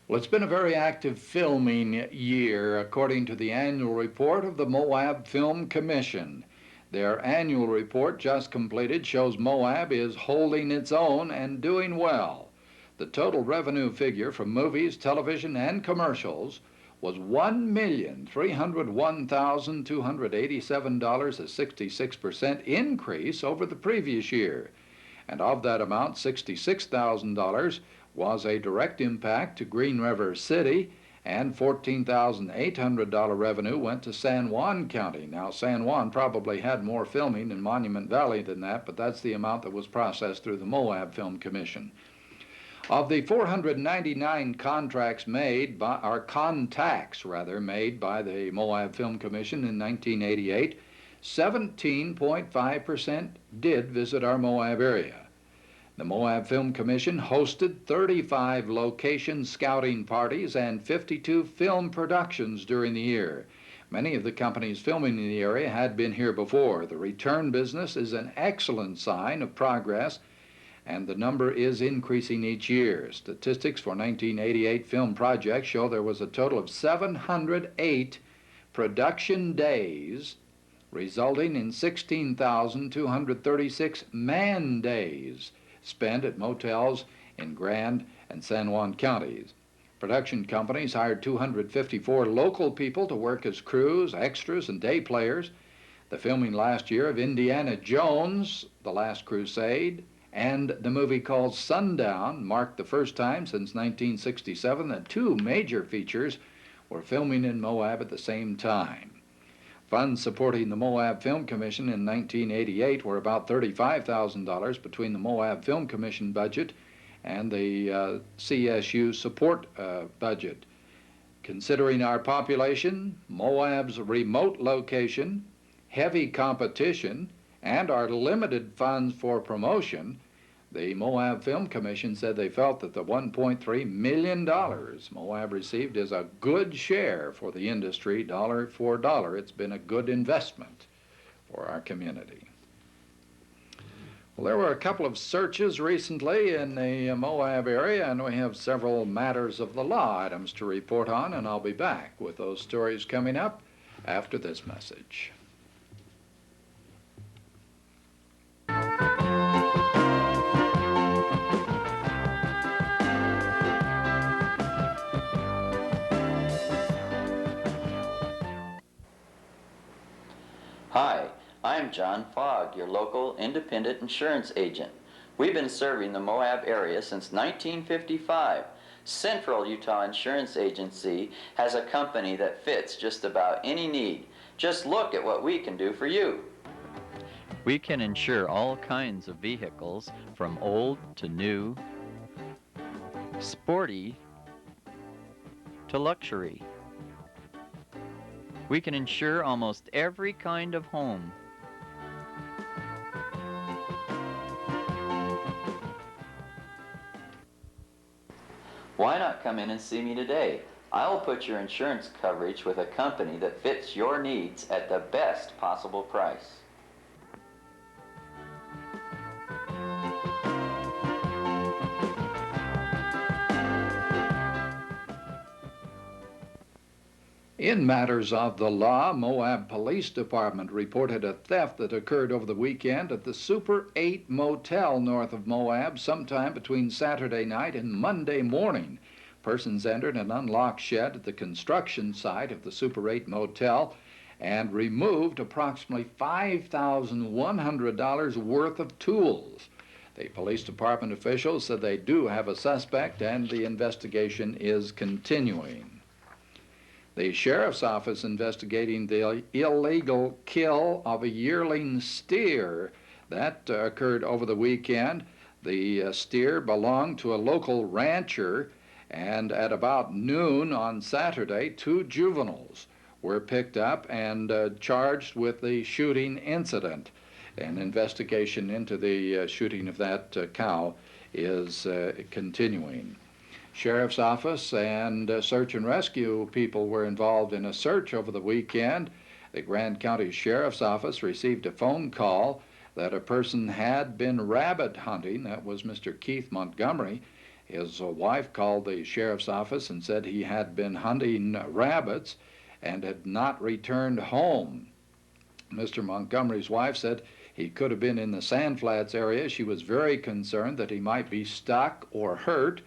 Well, it's been a very active filming year, according to the annual report of the Moab Film Commission. Their annual report, just completed, shows Moab is holding its own and doing well. The total revenue figure from movies, television, and commercials was $1,301,287, a 66% increase over the previous year. And of that amount, $66,000 was a direct impact to Green River City, and $14,800 revenue went to San Juan County. Now, San Juan probably had more filming in Monument Valley than that, but that's the amount that was processed through the Moab Film Commission. Of the 499 contracts made by, or contacts rather, made by the Moab Film Commission in 1988, 17.5% did visit our Moab area. The Moab Film Commission hosted 35 location scouting parties and 52 film productions during the year. Many of the companies filming in the area had been here before. The return business is an excellent sign of progress, and the number is increasing each year. Statistics for 1988 film projects show there was a total of 708 production days, resulting in 16,236 man days spent at motels in Grand and San Juan counties. Production companies hired 254 local people to work as crews, extras, and day players. The filming last year of Indiana Jones, The Last Crusade, and the movie called Sundown marked the first time since 1967 that two major features were filming in Moab at the same time. Funds supporting the Moab Film Commission in 1988 were about $35,000 between the Moab Film Commission budget and the CSU support budget. Considering our population, Moab's remote location, heavy competition, and our limited funds for promotion, the Moab Film Commission said they felt that the $1.3 million Moab received is a good share for the industry, dollar for dollar. It's been a good investment for our community. Well, there were a couple of searches recently in the Moab area, and we have several matters of the law items to report on, and I'll be back with those stories coming up after this message. Hi, I'm John Fogg, your local independent insurance agent. We've been serving the Moab area since 1955. Central Utah Insurance Agency has a company that fits just about any need. Just look at what we can do for you. We can insure all kinds of vehicles, from old to new, sporty to luxury. We can insure almost every kind of home. Why not come in and see me today? I'll put your insurance coverage with a company that fits your needs at the best possible price. In matters of the law, Moab Police Department reported a theft that occurred over the weekend at the Super 8 Motel north of Moab sometime between Saturday night and Monday morning. Persons entered an unlocked shed at the construction site of the Super 8 Motel and removed approximately $5,100 worth of tools. The police department officials said they do have a suspect and the investigation is continuing. The sheriff's office investigating the illegal kill of a yearling steer that occurred over the weekend. The steer belonged to a local rancher, and at about noon on Saturday, 2 juveniles were picked up and charged with the shooting incident. An investigation into the shooting of that cow is continuing. Sheriff's office and search and rescue people were involved in a search over the weekend. The Grand County Sheriff's Office received a phone call that a person had been rabbit hunting. That was Mr. Keith Montgomery. His wife called the sheriff's office and said he had been hunting rabbits and had not returned home. Mr. Montgomery's wife said he could have been in the Sandflats area. She was very concerned that he might be stuck or hurt,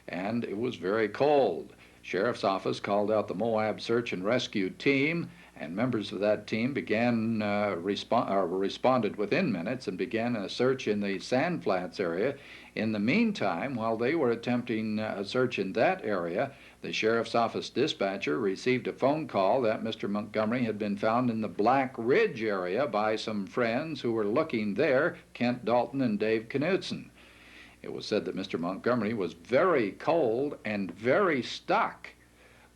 and it was very cold. Sheriff's office called out the Moab Search and Rescue Team, And members of that team responded within minutes and began a search in the Sand Flats area. In the meantime, while they were attempting a search in that area, the sheriff's office dispatcher received a phone call that Mr. Montgomery had been found in the Black Ridge area by some friends who were looking there, Kent Dalton and Dave Knudsen. It was said that Mr. Montgomery was very cold and very stuck,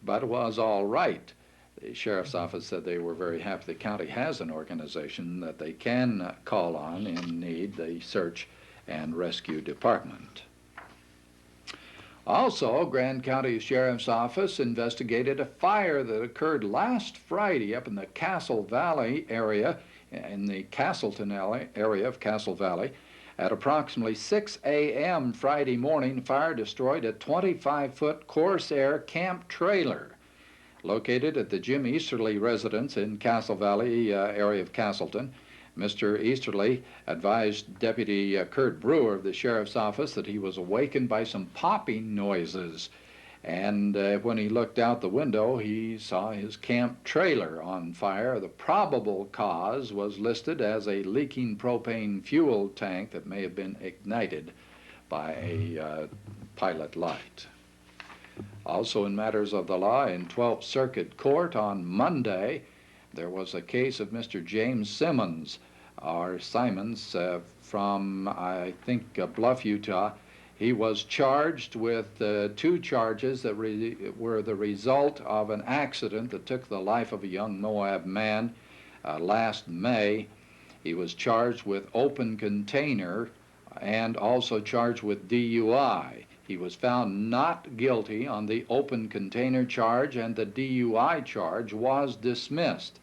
but was all right. The sheriff's office said they were very happy the county has an organization that they can call on in need, the Search and Rescue Department. Also, Grand County Sheriff's Office investigated a fire that occurred last Friday up in the Castle Valley area, in the Castleton area of Castle Valley. At approximately 6 a.m. Friday morning, fire destroyed a 25-foot Corsair camp trailer located at the Jim Easterly residence in Castle Valley area of Castleton. Mr. Easterly advised Deputy Kurt Brewer of the Sheriff's Office that he was awakened by some popping noises. And when he looked out the window, he saw his camp trailer on fire. The probable cause was listed as a leaking propane fuel tank that may have been ignited by a pilot light. Also in matters of the law, in 12th Circuit Court on Monday, there was a case of Mr. James Simmons, or Simons, from, I think, Bluff, Utah. He was charged with 2 charges that were the result of an accident that took the life of a young Moab man last May. He was charged with open container and also charged with DUI. He was found not guilty on the open container charge, and the DUI charge was dismissed.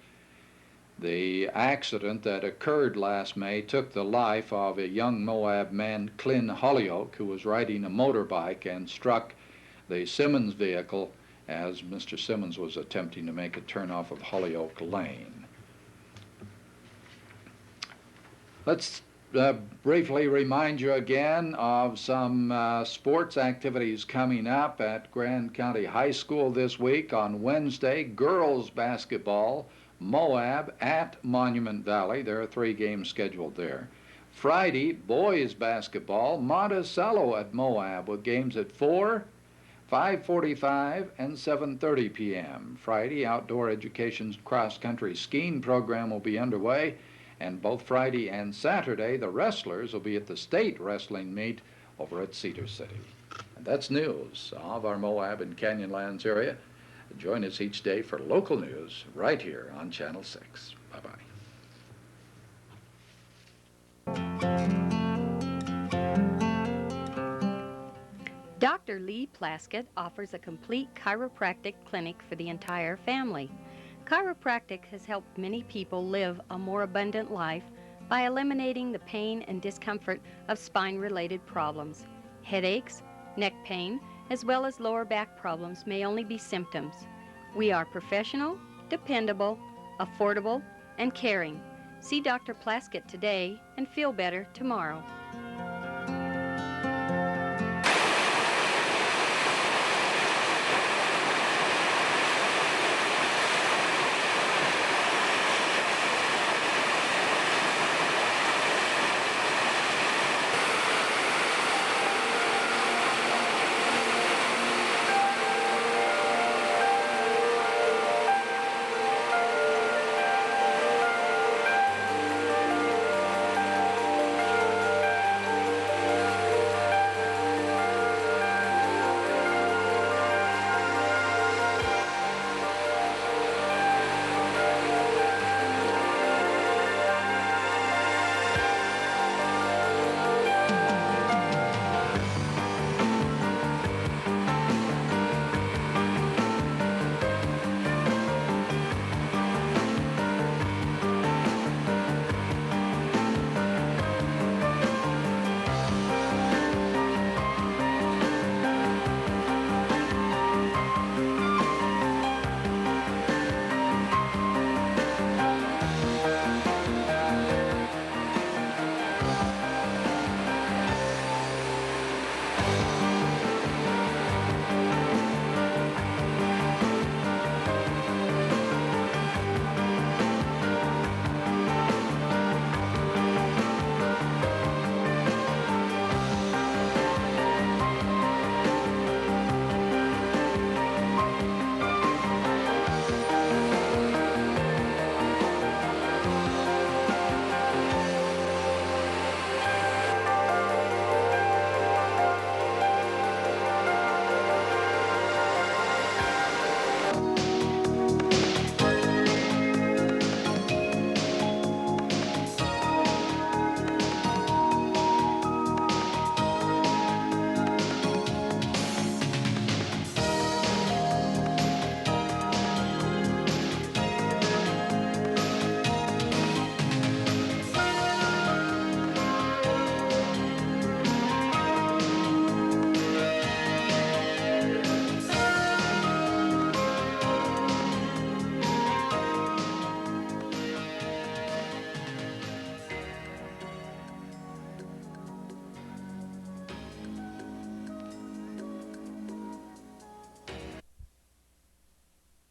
The accident that occurred last May took the life of a young Moab man, Clint Holyoke, who was riding a motorbike and struck the Simmons vehicle as Mr. Simmons was attempting to make a turn off of Holyoke Lane. Let's briefly remind you again of some sports activities coming up at Grand County High School this week. On Wednesday, girls basketball, Moab at Monument Valley. There are 3 games scheduled there. Friday, boys basketball, Monticello at Moab, with games at 4, 5:45, and 7:30 p.m. Friday, outdoor education cross-country skiing program will be underway. And both Friday and Saturday, the wrestlers will be at the state wrestling meet over at Cedar City. And that's news of our Moab and Canyonlands area. Join us each day for local news right here on Channel 6. Bye-bye. Dr. Lee Plaskett offers a complete chiropractic clinic for the entire family. Chiropractic has helped many people live a more abundant life by eliminating the pain and discomfort of spine-related problems. Headaches, neck pain, as well as lower back problems may only be symptoms. We are professional, dependable, affordable, and caring. See Dr. Plaskett today and feel better tomorrow.